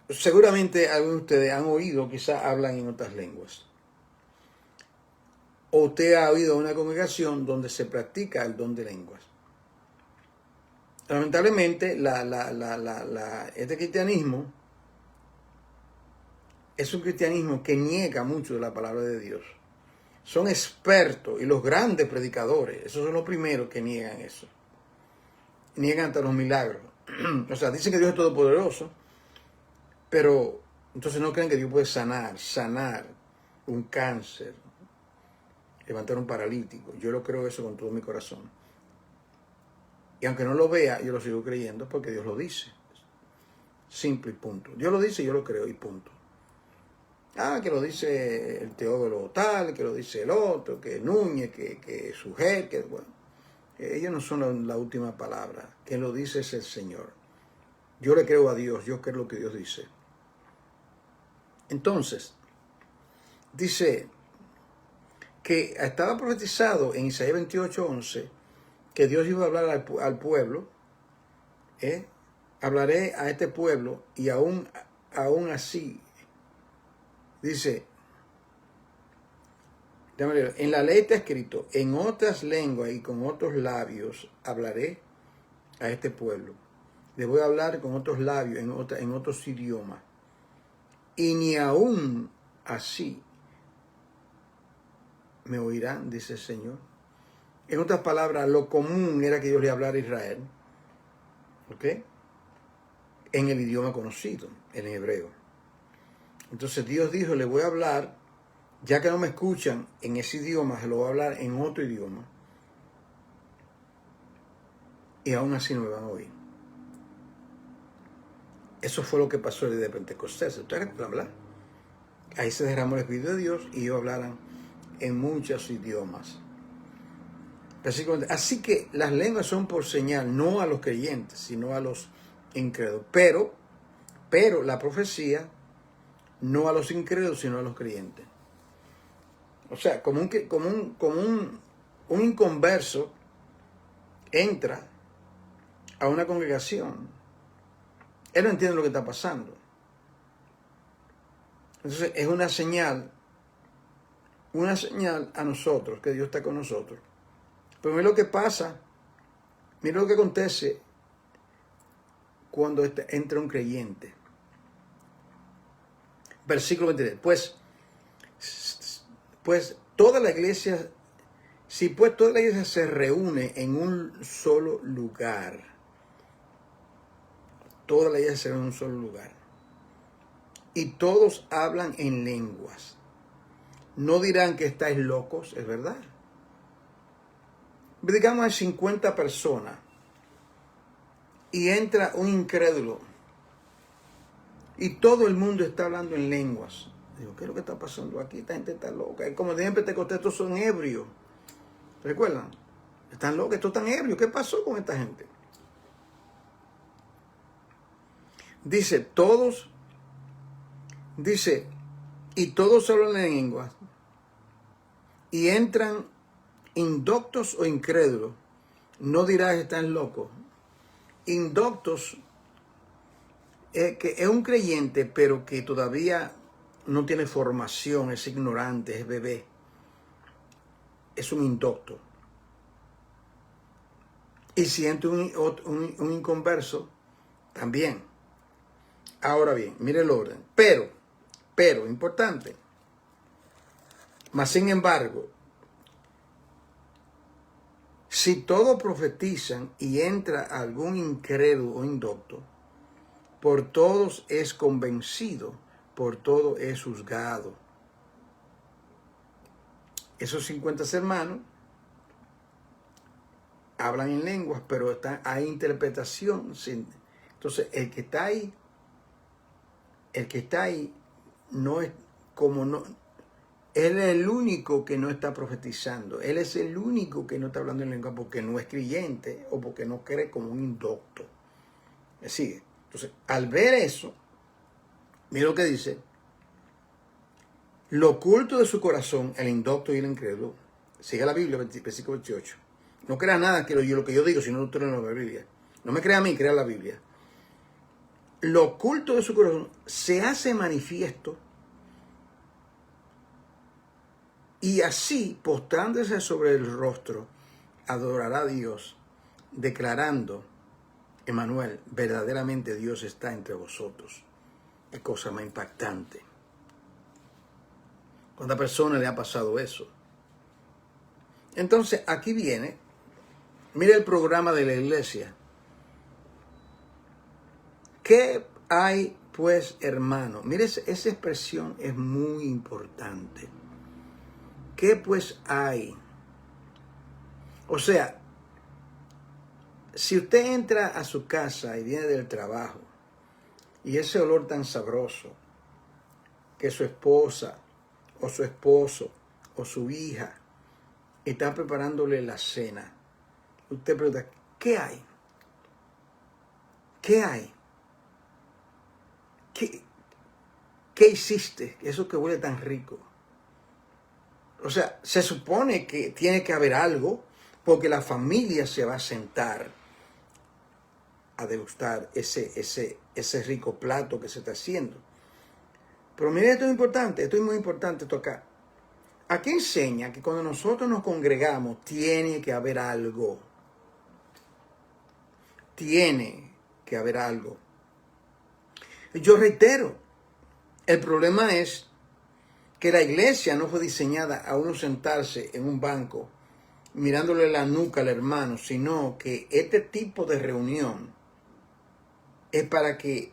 seguramente algunos de ustedes han oído, quizás hablan en otras lenguas. O usted ha oído una congregación donde se practica el don de lenguas. Lamentablemente, este cristianismo es un cristianismo que niega mucho de la palabra de Dios. Son expertos y los grandes predicadores, esos son los primeros que niegan eso. Niegan hasta los milagros. O sea, dicen que Dios es todopoderoso, pero entonces no creen que Dios puede sanar un cáncer, levantar un paralítico. Yo lo creo eso con todo mi corazón. Y aunque no lo vea, yo lo sigo creyendo porque Dios lo dice. Simple y punto. Dios lo dice, yo lo creo y punto. Que lo dice el teólogo tal, que lo dice el otro, que Núñez, que Sujer, que bueno. Ellos no son la última palabra. Quien lo dice es el Señor. Yo le creo a Dios, yo creo lo que Dios dice. Entonces, dice que estaba profetizado en Isaías 28:11, que Dios iba a hablar al pueblo, hablaré a este pueblo y aún así, dice, en la ley está escrito, en otras lenguas y con otros labios hablaré a este pueblo. Le voy a hablar con otros labios, en otros idiomas. Y ni aún así me oirán, dice el Señor. En otras palabras, lo común era que Dios le hablara a Israel, ¿ok? En el idioma conocido, en hebreo. Entonces Dios dijo, le voy a hablar, ya que no me escuchan en ese idioma, se lo voy a hablar en otro idioma. Y aún así no me van a oír. Eso fue lo que pasó el día de Pentecostés. ¿Ustedes recuerdan, verdad? Ahí se derramó el Espíritu de Dios y ellos hablaran en muchos idiomas. Así que las lenguas son por señal, no a los creyentes, sino a los incrédulos. Pero la profecía, no a los incrédulos, sino a los creyentes. O sea, como un inconverso entra a una congregación, él no entiende lo que está pasando. Entonces es una señal a nosotros, que Dios está con nosotros. Pero mira lo que pasa, mira lo que acontece cuando entra un creyente. Versículo 23. Pues toda la iglesia, si pues toda la iglesia se reúne en un solo lugar, toda la iglesia se reúne en un solo lugar, y todos hablan en lenguas, no dirán que estáis locos, es verdad. Digamos hay 50 personas y entra un incrédulo y todo el mundo está hablando en lenguas. Digo, ¿qué es lo que está pasando aquí? Esta gente está loca. Es como siempre te conté, estos son ebrios. ¿Recuerdan? Están locos, estos están ebrios. ¿Qué pasó con esta gente? Dice, y todos hablan en lenguas y entran indoctos o incrédulos. No dirás que están locos. Indoctos, que es un creyente, pero que todavía no tiene formación, es ignorante, es bebé. Es un indocto. Y si entra un inconverso, también. Ahora bien, mire el orden. Pero, importante. Mas sin embargo, si todos profetizan y entra algún incrédulo o indocto, por todos es convencido, por todo es juzgado. Esos 50 hermanos hablan en lenguas, pero hay interpretación. Entonces, el que está ahí no es como no. Él es el único que no está profetizando. Él es el único que no está hablando en lengua porque no es creyente o porque no cree como un indocto. ¿Me sigue? Entonces, al ver eso, mira lo que dice. Lo oculto de su corazón, el indocto y el incrédulo. Sigue la Biblia, versículo 28. No crea nada que lo que yo digo, sino usted no la Biblia. No me crea a mí, crea la Biblia. Lo oculto de su corazón se hace manifiesto y así, postrándose sobre el rostro, adorará a Dios, declarando, Emmanuel, verdaderamente Dios está entre vosotros. Qué cosa más impactante. ¿Cuántas personas le ha pasado eso? Entonces, aquí viene, mire el programa de la iglesia. ¿Qué hay, pues, hermano? Mire, esa expresión es muy importante. ¿Qué, pues, hay? O sea, si usted entra a su casa y viene del trabajo, y ese olor tan sabroso, que su esposa, o su esposo, o su hija, está preparándole la cena, usted pregunta, ¿qué hay? ¿Qué hay? ¿Qué hiciste? Eso que huele tan rico. O sea, se supone que tiene que haber algo porque la familia se va a sentar a degustar ese rico plato que se está haciendo. Pero mire, esto es muy importante tocar. Aquí enseña que cuando nosotros nos congregamos tiene que haber algo. Tiene que haber algo. Yo reitero, el problema es que la iglesia no fue diseñada a uno sentarse en un banco mirándole la nuca al hermano, sino que este tipo de reunión es para que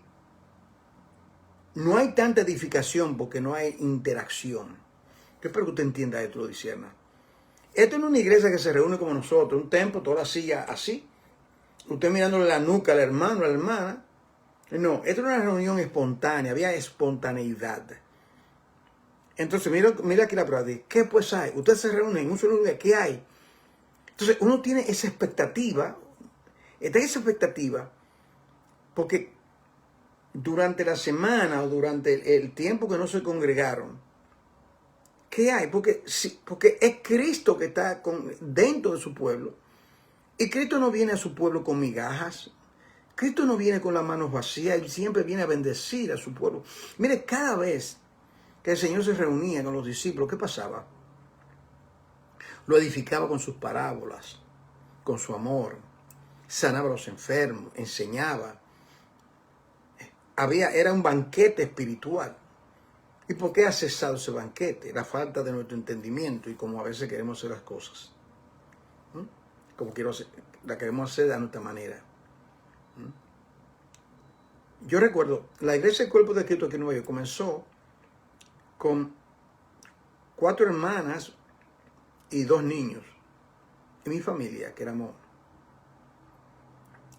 no hay tanta edificación porque no hay interacción. Yo espero que usted entienda esto, lo discierna. Esto no es una iglesia que se reúne como nosotros, un templo, toda la silla así. Usted mirándole la nuca al hermano, a la hermana. No, esto era una reunión espontánea, había espontaneidad. Entonces, mira aquí la prueba. ¿Qué pues hay? Usted se reúne en un solo lugar, ¿qué hay? Entonces, uno tiene esa expectativa, porque durante la semana o durante el tiempo que no se congregaron, ¿qué hay? Porque es Cristo que está dentro de su pueblo. Y Cristo no viene a su pueblo con migajas. Cristo no viene con las manos vacías. Él siempre viene a bendecir a su pueblo. Mire, cada vez que el Señor se reunía con los discípulos, ¿qué pasaba? Lo edificaba con sus parábolas, con su amor. Sanaba a los enfermos, enseñaba. Era un banquete espiritual. ¿Y por qué ha cesado ese banquete? La falta de nuestro entendimiento y como a veces queremos hacer las cosas. Como la queremos hacer de nuestra manera. Yo recuerdo, la iglesia del Cuerpo de Cristo aquí en Nueva York comenzó con 4 hermanas y 2 niños. Y mi familia, que éramos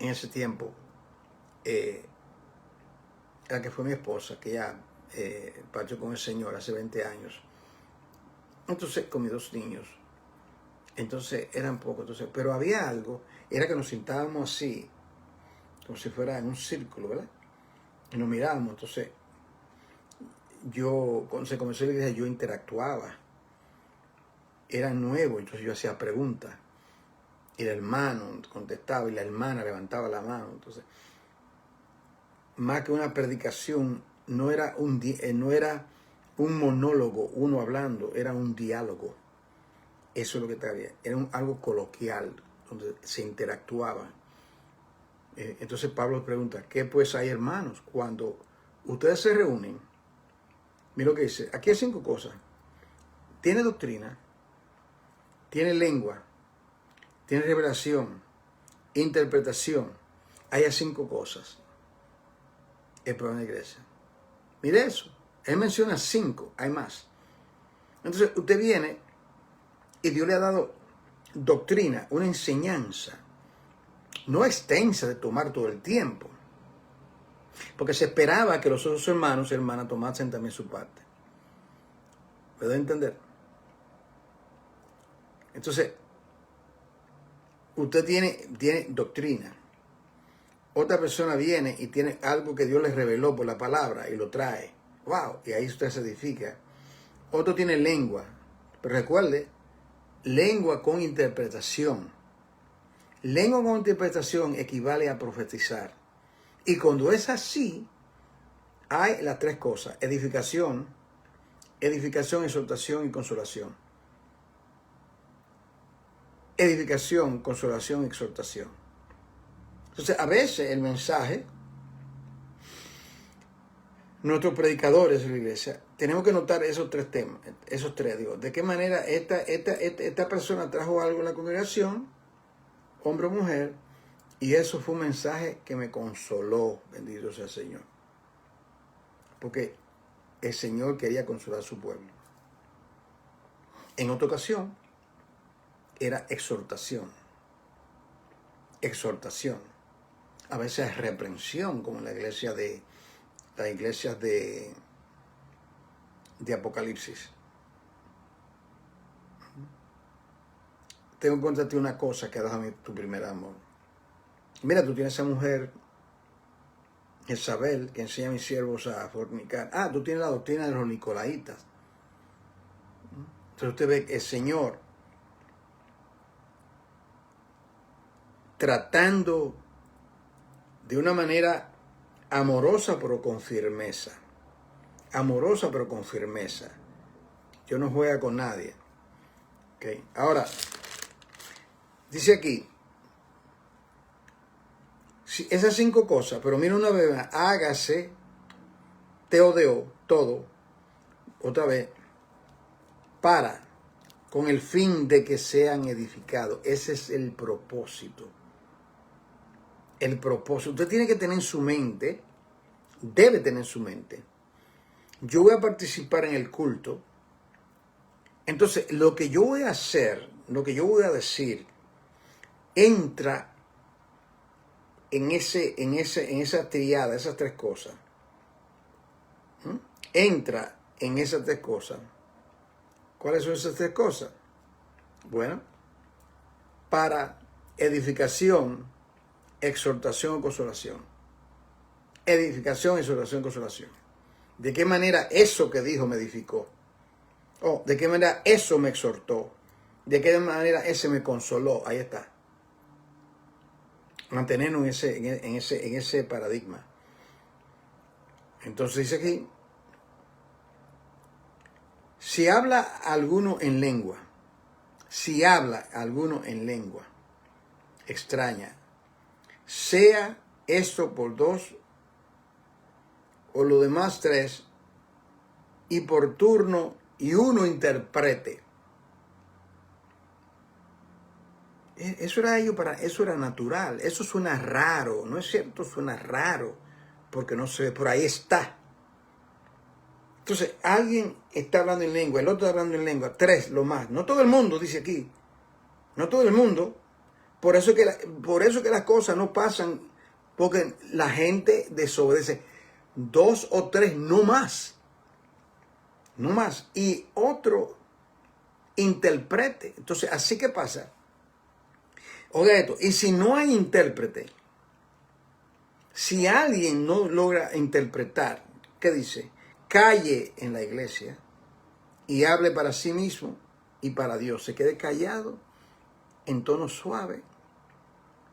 en ese tiempo, la que fue mi esposa, que ya partió con el Señor hace 20 años. Entonces, con mis 2 niños. Entonces, eran pocos. Entonces, pero había algo, era que nos sentábamos así, como si fuera en un círculo, ¿verdad? Y nos mirábamos. Entonces, cuando se comenzó la iglesia, yo interactuaba. Era nuevo, entonces yo hacía preguntas. Y el hermano contestaba y la hermana levantaba la mano. Entonces, más que una predicación, no era un monólogo, uno hablando, era un diálogo. Eso es lo que traía. Era algo coloquial, donde se interactuaba. Entonces Pablo pregunta, ¿qué pues hay, hermanos? Cuando ustedes se reúnen, mira lo que dice, aquí hay 5 cosas. Tiene doctrina, tiene lengua, tiene revelación, interpretación. Hay 5 cosas. El problema de la iglesia. Mire eso. Él menciona 5, hay más. Entonces usted viene y Dios le ha dado doctrina, una enseñanza, no extensa de tomar todo el tiempo. Porque se esperaba que los otros hermanos y hermanas tomasen también su parte. ¿Me doy a entender? Entonces, usted tiene doctrina. Otra persona viene y tiene algo que Dios les reveló por la palabra y lo trae. ¡Wow! Y ahí usted se edifica. Otro tiene lengua. Pero recuerde, lengua con interpretación. Lengua con interpretación equivale a profetizar. Y cuando es así, hay las 3 cosas. Edificación, exhortación y consolación. Edificación, consolación, exhortación. Entonces, a veces el mensaje, nuestros predicadores de la iglesia, tenemos que notar esos 3 temas, esos 3, digo, de qué manera esta persona trajo algo en la congregación, hombre o mujer, y eso fue un mensaje que me consoló, bendito sea el Señor. Porque el Señor quería consolar a su pueblo. En otra ocasión, era exhortación. Exhortación. A veces reprensión, como en las iglesias de Apocalipsis. Tengo que contarte una cosa que da tu primer amor. Mira, tú tienes esa mujer, Jezabel, que enseña a mis siervos a fornicar. Tú tienes la doctrina de los nicolaitas. Entonces usted ve que el Señor tratando de una manera amorosa pero con firmeza. Amorosa pero con firmeza. Yo no juego con nadie. Okay. Ahora, dice aquí, esas 5 cosas, pero mira una vez más, hágase, teodeo, todo, otra vez, con el fin de que sean edificados. Ese es el propósito. El propósito. Usted tiene que tener en su mente, debe tener en su mente, yo voy a participar en el culto, entonces lo que yo voy a hacer, lo que yo voy a decir, entra en esa triada, esas 3 cosas. Entra en esas 3 cosas. ¿Cuáles son esas 3 cosas? Bueno, para edificación, exhortación o consolación. Edificación, exhortación, consolación. ¿De qué manera eso que dijo me edificó? ¿De qué manera eso me exhortó? ¿De qué manera ese me consoló? Ahí está. Mantenernos en ese paradigma. Entonces dice aquí, si habla alguno en lengua extraña, sea esto por 2 o lo demás 3, y por turno y uno interprete. Eso era natural. Eso suena raro, ¿no es cierto? Suena raro porque no se ve, por ahí está. Entonces, alguien está hablando en lengua, el otro está hablando en lengua, 3 lo más. No todo el mundo, dice aquí. No todo el mundo. Por eso que las cosas no pasan, porque la gente desobedece. 2 o 3, no más. No más. Y otro interprete. Entonces, así que pasa. Oiga esto, y si no hay intérprete, si alguien no logra interpretar, ¿qué dice? Calle en la iglesia y hable para sí mismo y para Dios. Se quede callado en tono suave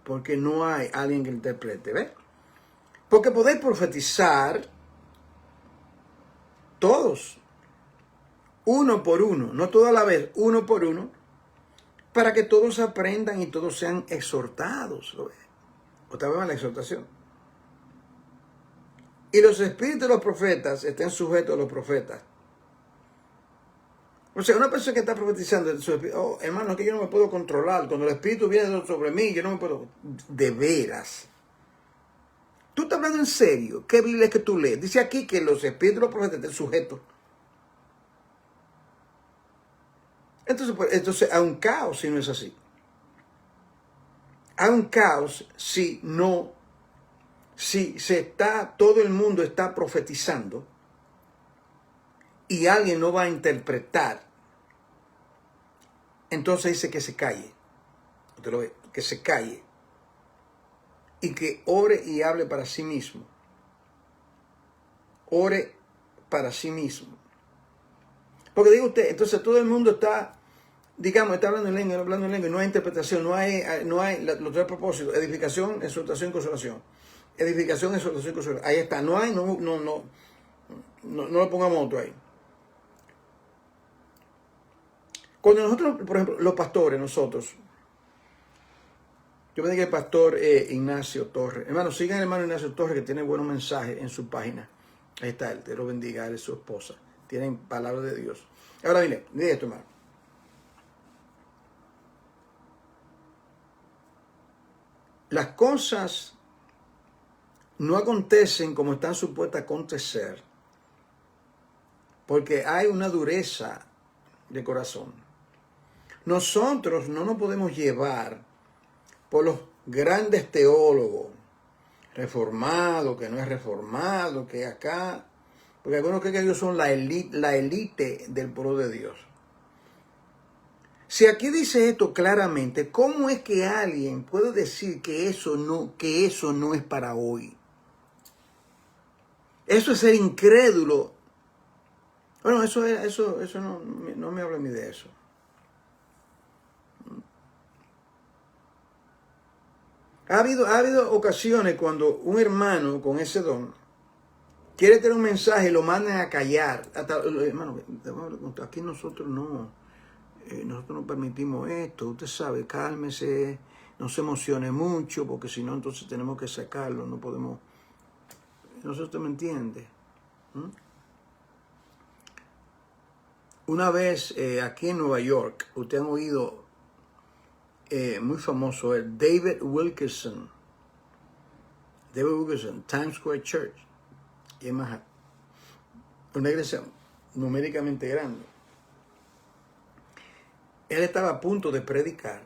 porque no hay alguien que interprete. ¿Ves? Porque podéis profetizar todos, uno por uno, no toda la vez, uno por uno, para que todos aprendan y todos sean exhortados. ¿Lo ves? Otra vez más la exhortación. Y los espíritus de los profetas estén sujetos a los profetas. O sea, una persona que está profetizando, hermano, es que yo no me puedo controlar. Cuando el espíritu viene sobre mí, yo no me puedo. De veras. Tú estás hablando en serio. ¿Qué Biblia es que tú lees? Dice aquí que los espíritus de los profetas estén sujetos. Entonces hay un caos si no es así. Hay un caos si todo el mundo está profetizando y alguien no va a interpretar. Entonces dice que se calle. Usted lo ve, que se calle. Y que ore y hable para sí mismo. Ore para sí mismo. Porque diga usted, entonces todo el mundo está, digamos, está hablando en lengua, no hay interpretación, no hay los 3 propósitos: edificación, exhortación y consolación. Edificación, exhortación y consolación. Ahí está, no lo pongamos otro ahí. Cuando nosotros, por ejemplo, los pastores, yo me diga el pastor Ignacio Torres. Hermano, sigan al hermano Ignacio Torres, que tiene buenos mensajes en su página. Ahí está, él te lo bendiga, él es su esposa. Tienen palabra de Dios. Ahora mire esto, hermano. Las cosas no acontecen como están supuestas a acontecer porque hay una dureza de corazón. Nosotros no nos podemos llevar por los grandes teólogos, reformados, que no es reformado, que acá, porque algunos creen que ellos son la élite del pueblo de Dios. Si aquí dice esto claramente, ¿cómo es que alguien puede decir que eso no es para hoy? Eso es ser incrédulo. Bueno, eso no me habla a mí de eso. Ha habido ocasiones cuando un hermano con ese don quiere tener un mensaje y lo mandan a callar. Hasta, hermano, aquí nosotros nosotros no permitimos esto. Usted sabe, cálmese, no se emocione mucho, porque si no, entonces tenemos que sacarlo, no podemos. No sé si usted me entiende. Una vez aquí en Nueva York, ustedes han oído muy famoso el David Wilkerson, Times Square Church, y es más, una iglesia numéricamente grande. Él estaba a punto de predicar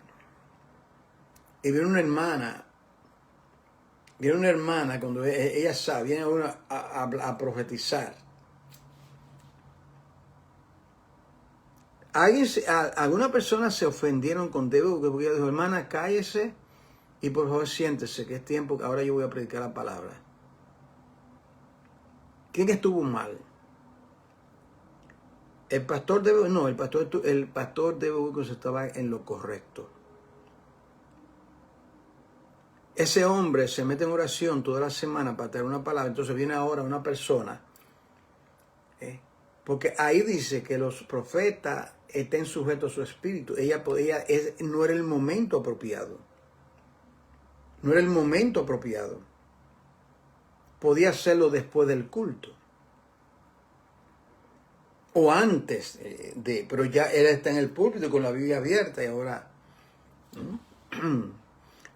y viene una hermana cuando ella sabe, viene a profetizar. Algunas personas se ofendieron con David porque ella dijo, hermana, cállese y por favor siéntese, que es tiempo que ahora yo voy a predicar la palabra. ¿Quién estuvo mal? El pastor David Wilkerson estaba en lo correcto. Ese hombre se mete en oración toda la semana para traer una palabra, entonces viene ahora una persona, porque ahí dice que los profetas estén sujetos a su espíritu. No era el momento apropiado. No era el momento apropiado. Podía hacerlo después del culto. O antes pero ya él está en el púlpito con la Biblia abierta y ahora.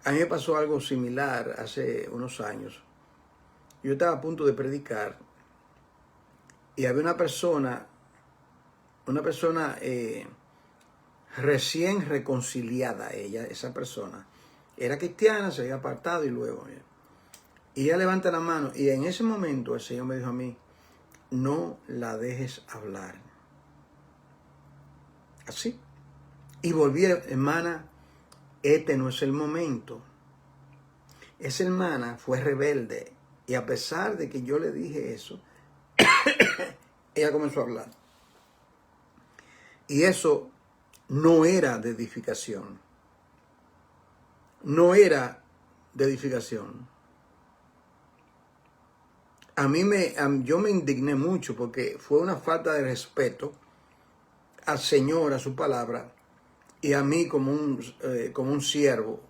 A mí me pasó algo similar hace unos años. Yo estaba a punto de predicar y había una persona recién reconciliada, esa persona. Era cristiana, se había apartado y luego. Y ella levanta la mano y en ese momento el Señor me dijo a mí, no la dejes hablar. Así. Y volví, hermana, este no es el momento. Esa hermana fue rebelde y a pesar de que yo le dije eso, ella comenzó a hablar. Y eso no era de edificación. No era de edificación. Yo me indigné mucho porque fue una falta de respeto al Señor, a su palabra, y a mí como un siervo,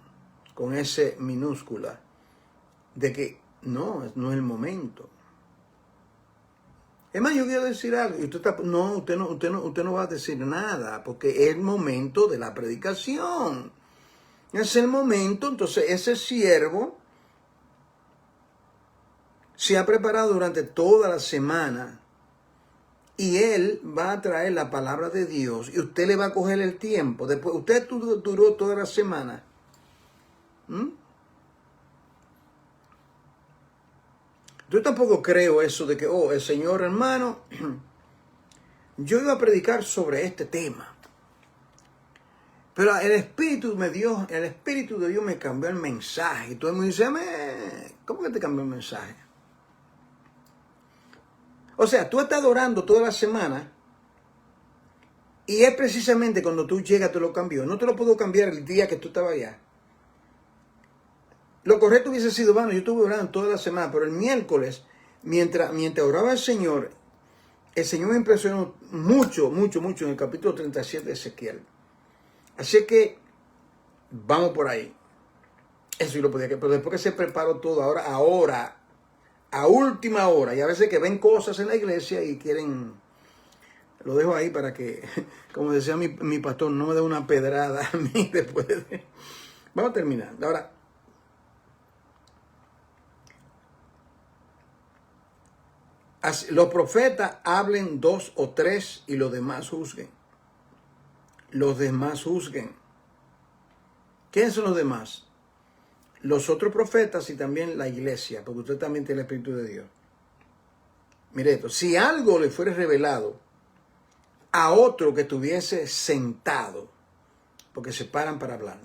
con ese minúscula, de que no es el momento. Es más, yo quiero decir algo, y usted no va a decir nada, porque es el momento de la predicación. Es el momento, entonces ese siervo se ha preparado durante toda la semana y él va a traer la palabra de Dios y usted le va a coger el tiempo. Después, usted duró toda la semana. Yo tampoco creo eso de que, el Señor, hermano, yo iba a predicar sobre este tema. Pero el Espíritu de Dios me cambió el mensaje. Y todo el mundo dice, ¿cómo que te cambió el mensaje? O sea, tú estás adorando toda la semana y es precisamente cuando tú llegas te lo cambió. No te lo puedo cambiar el día que tú estabas allá. Lo correcto hubiese sido, bueno, yo estuve orando toda la semana, pero el miércoles, mientras oraba el Señor me impresionó mucho en el capítulo 37 de Ezequiel. Así que vamos por ahí. Eso yo lo podía hacer, pero después que se preparó todo, ahora, a última hora, y a veces que ven cosas en la iglesia y quieren, lo dejo ahí para que, como decía mi pastor, no me dé una pedrada a mí después de... Vamos a terminar. Ahora, los profetas hablen 2 o 3 y los demás juzguen. Los demás juzguen. ¿Quiénes son los demás? Los otros profetas y también la iglesia, porque usted también tiene el Espíritu de Dios. Mire esto, si algo le fuera revelado a otro que estuviese sentado, porque se paran para hablar,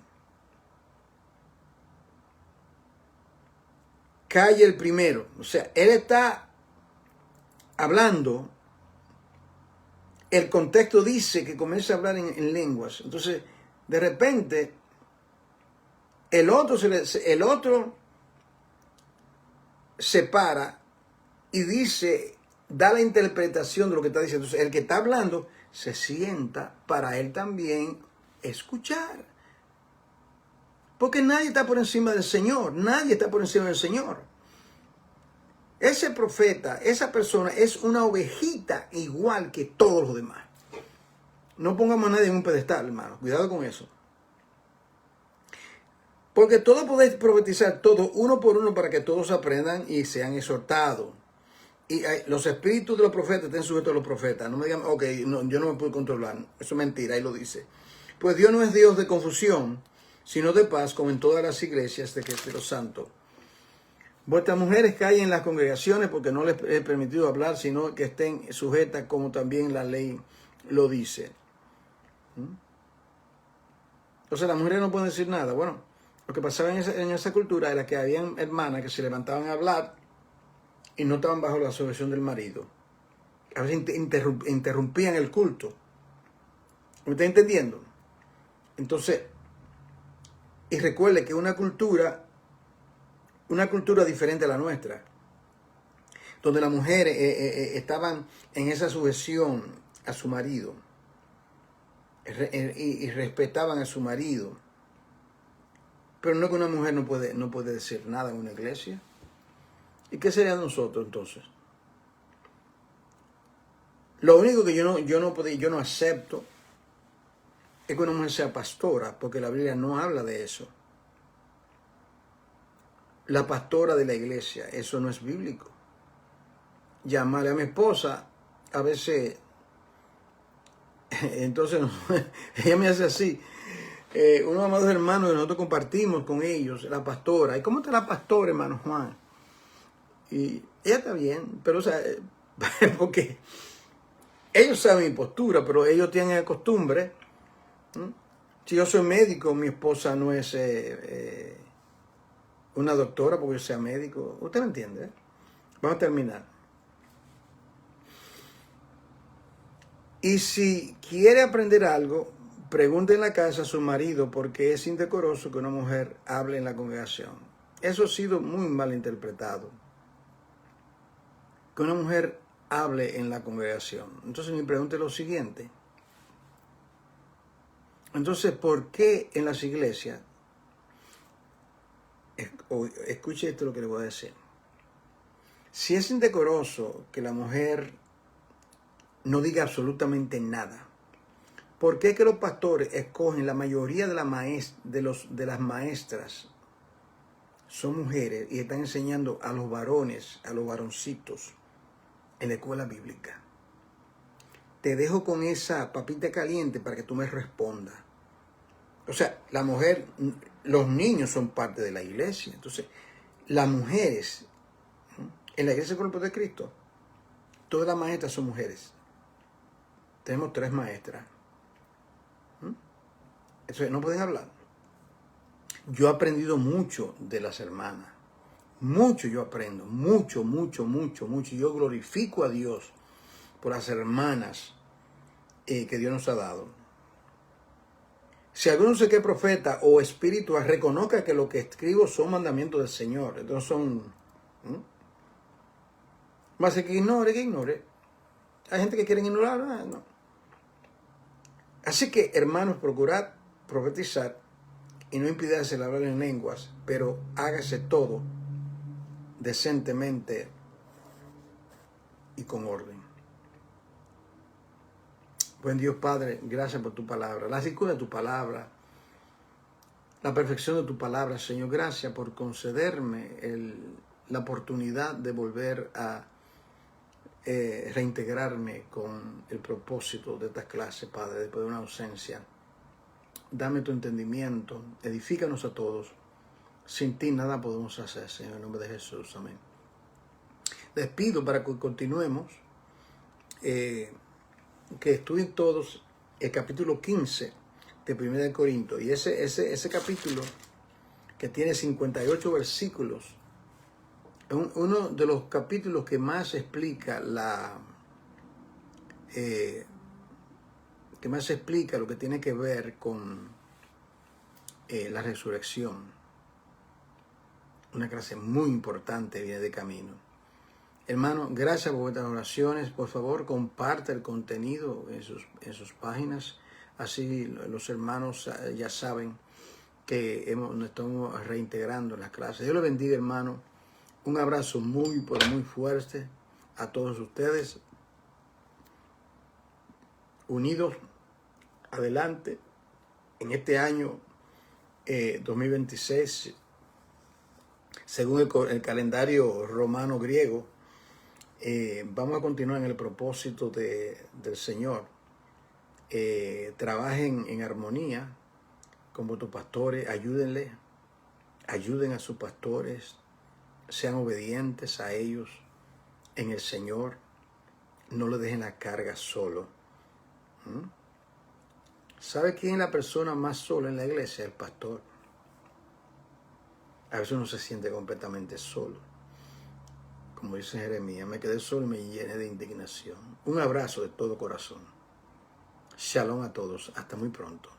calle el primero. O sea, él está hablando el contexto dice que comienza a hablar en lenguas. Entonces, de repente, el otro se para y dice, da la interpretación de lo que está diciendo. Entonces, el que está hablando se sienta para él también escuchar. Porque nadie está por encima del Señor. Nadie está por encima del Señor. Ese profeta, esa persona es una ovejita igual que todos los demás. No pongamos a nadie en un pedestal, hermano. Cuidado con eso. Porque todos podéis profetizar, todos, uno por uno, para que todos aprendan y sean exhortados. Y los espíritus de los profetas estén sujetos a los profetas. No me digan, ok, no, yo no me puedo controlar. Eso es mentira, ahí lo dice. Pues Dios no es Dios de confusión, sino de paz, como en todas las iglesias de los santos. Vuestras mujeres callen en las congregaciones porque no les he permitido hablar, sino que estén sujetas como también la ley lo dice. Entonces las mujeres no pueden decir nada. Bueno, lo que pasaba en esa cultura era que habían hermanas que se levantaban a hablar y no estaban bajo la sujeción del marido. A veces interrumpían el culto. ¿Me está entendiendo? Entonces, y recuerde que una cultura diferente a la nuestra, donde las mujeres estaban en esa sujeción a su marido y respetaban a su marido. Pero no que una mujer no puede decir nada en una iglesia. ¿Y qué sería de nosotros entonces? Lo único que yo no acepto es que una mujer sea pastora, porque la Biblia no habla de eso. La pastora de la iglesia, eso no es bíblico. Llamarle a mi esposa, a veces, entonces ella me hace así. Unos amados hermanos que nosotros compartimos con ellos, la pastora. ¿Y cómo está la pastora, hermano Juan? Y ella está bien, pero o sea, porque ellos saben mi postura, pero ellos tienen la costumbre. Si yo soy médico, mi esposa no es una doctora porque yo sea médico. ¿Usted me entiende? Vamos a terminar. Y si quiere aprender algo, pregunte en la casa a su marido porque es indecoroso que una mujer hable en la congregación. Eso ha sido muy mal interpretado. Que una mujer hable en la congregación. Entonces me pregunte lo siguiente. Entonces, ¿por qué en las iglesias? Escuche esto lo que le voy a decir. Si es indecoroso que la mujer no diga absolutamente nada, ¿por qué que los pastores escogen la mayoría de las maestras son mujeres y están enseñando a los varones, a los varoncitos en la escuela bíblica? Te dejo con esa papita caliente para que tú me respondas. O sea, la mujer, los niños son parte de la iglesia. Entonces, las mujeres, en la iglesia del cuerpo de Cristo, todas las maestras son mujeres. Tenemos 3 maestras. Entonces, no pueden hablar. Yo he aprendido mucho de las hermanas. Mucho yo aprendo. Mucho. Yo glorifico a Dios por las hermanas que Dios nos ha dado. Si alguno se cree profeta o espiritual, reconozca que lo que escribo son mandamientos del Señor. Entonces son... Más que ignore. Hay gente que quiere ignorar. No. Así que, hermanos, procurad profetizar y no impidáis el hablar en lenguas, pero hágase todo decentemente y con orden. Buen Dios Padre, gracias por tu palabra, la riqueza de tu palabra, la perfección de tu palabra, Señor. Gracias por concederme la oportunidad de volver a reintegrarme con el propósito de esta clase, Padre, después de una ausencia. Dame tu entendimiento, edifícanos a todos. Sin ti nada podemos hacer, Señor, en nombre de Jesús. Amén. Les pido para que continuemos, que estudien todos el capítulo 15 de 1 Corintios. Y ese capítulo, que tiene 58 versículos, es uno de los capítulos que más explica que más explica lo que tiene que ver con la resurrección. Una clase muy importante viene de camino. Hermano, gracias por vuestras oraciones. Por favor, comparte el contenido en sus páginas. Así los hermanos ya saben que nos estamos reintegrando en las clases. Dios les bendiga, hermano. Un abrazo muy, pero muy fuerte a todos ustedes. Unidos, adelante, en este año 2026, según el calendario romano griego, vamos a continuar en el propósito del Señor. Trabajen en armonía con vuestros pastores, ayuden a sus pastores, sean obedientes a ellos en el Señor, no le dejen la carga solo. ¿Sabe quién es la persona más sola en la iglesia? El pastor. A veces uno se siente completamente solo. Como dice Jeremías, me quedé solo y me llené de indignación. Un abrazo de todo corazón. Shalom a todos. Hasta muy pronto.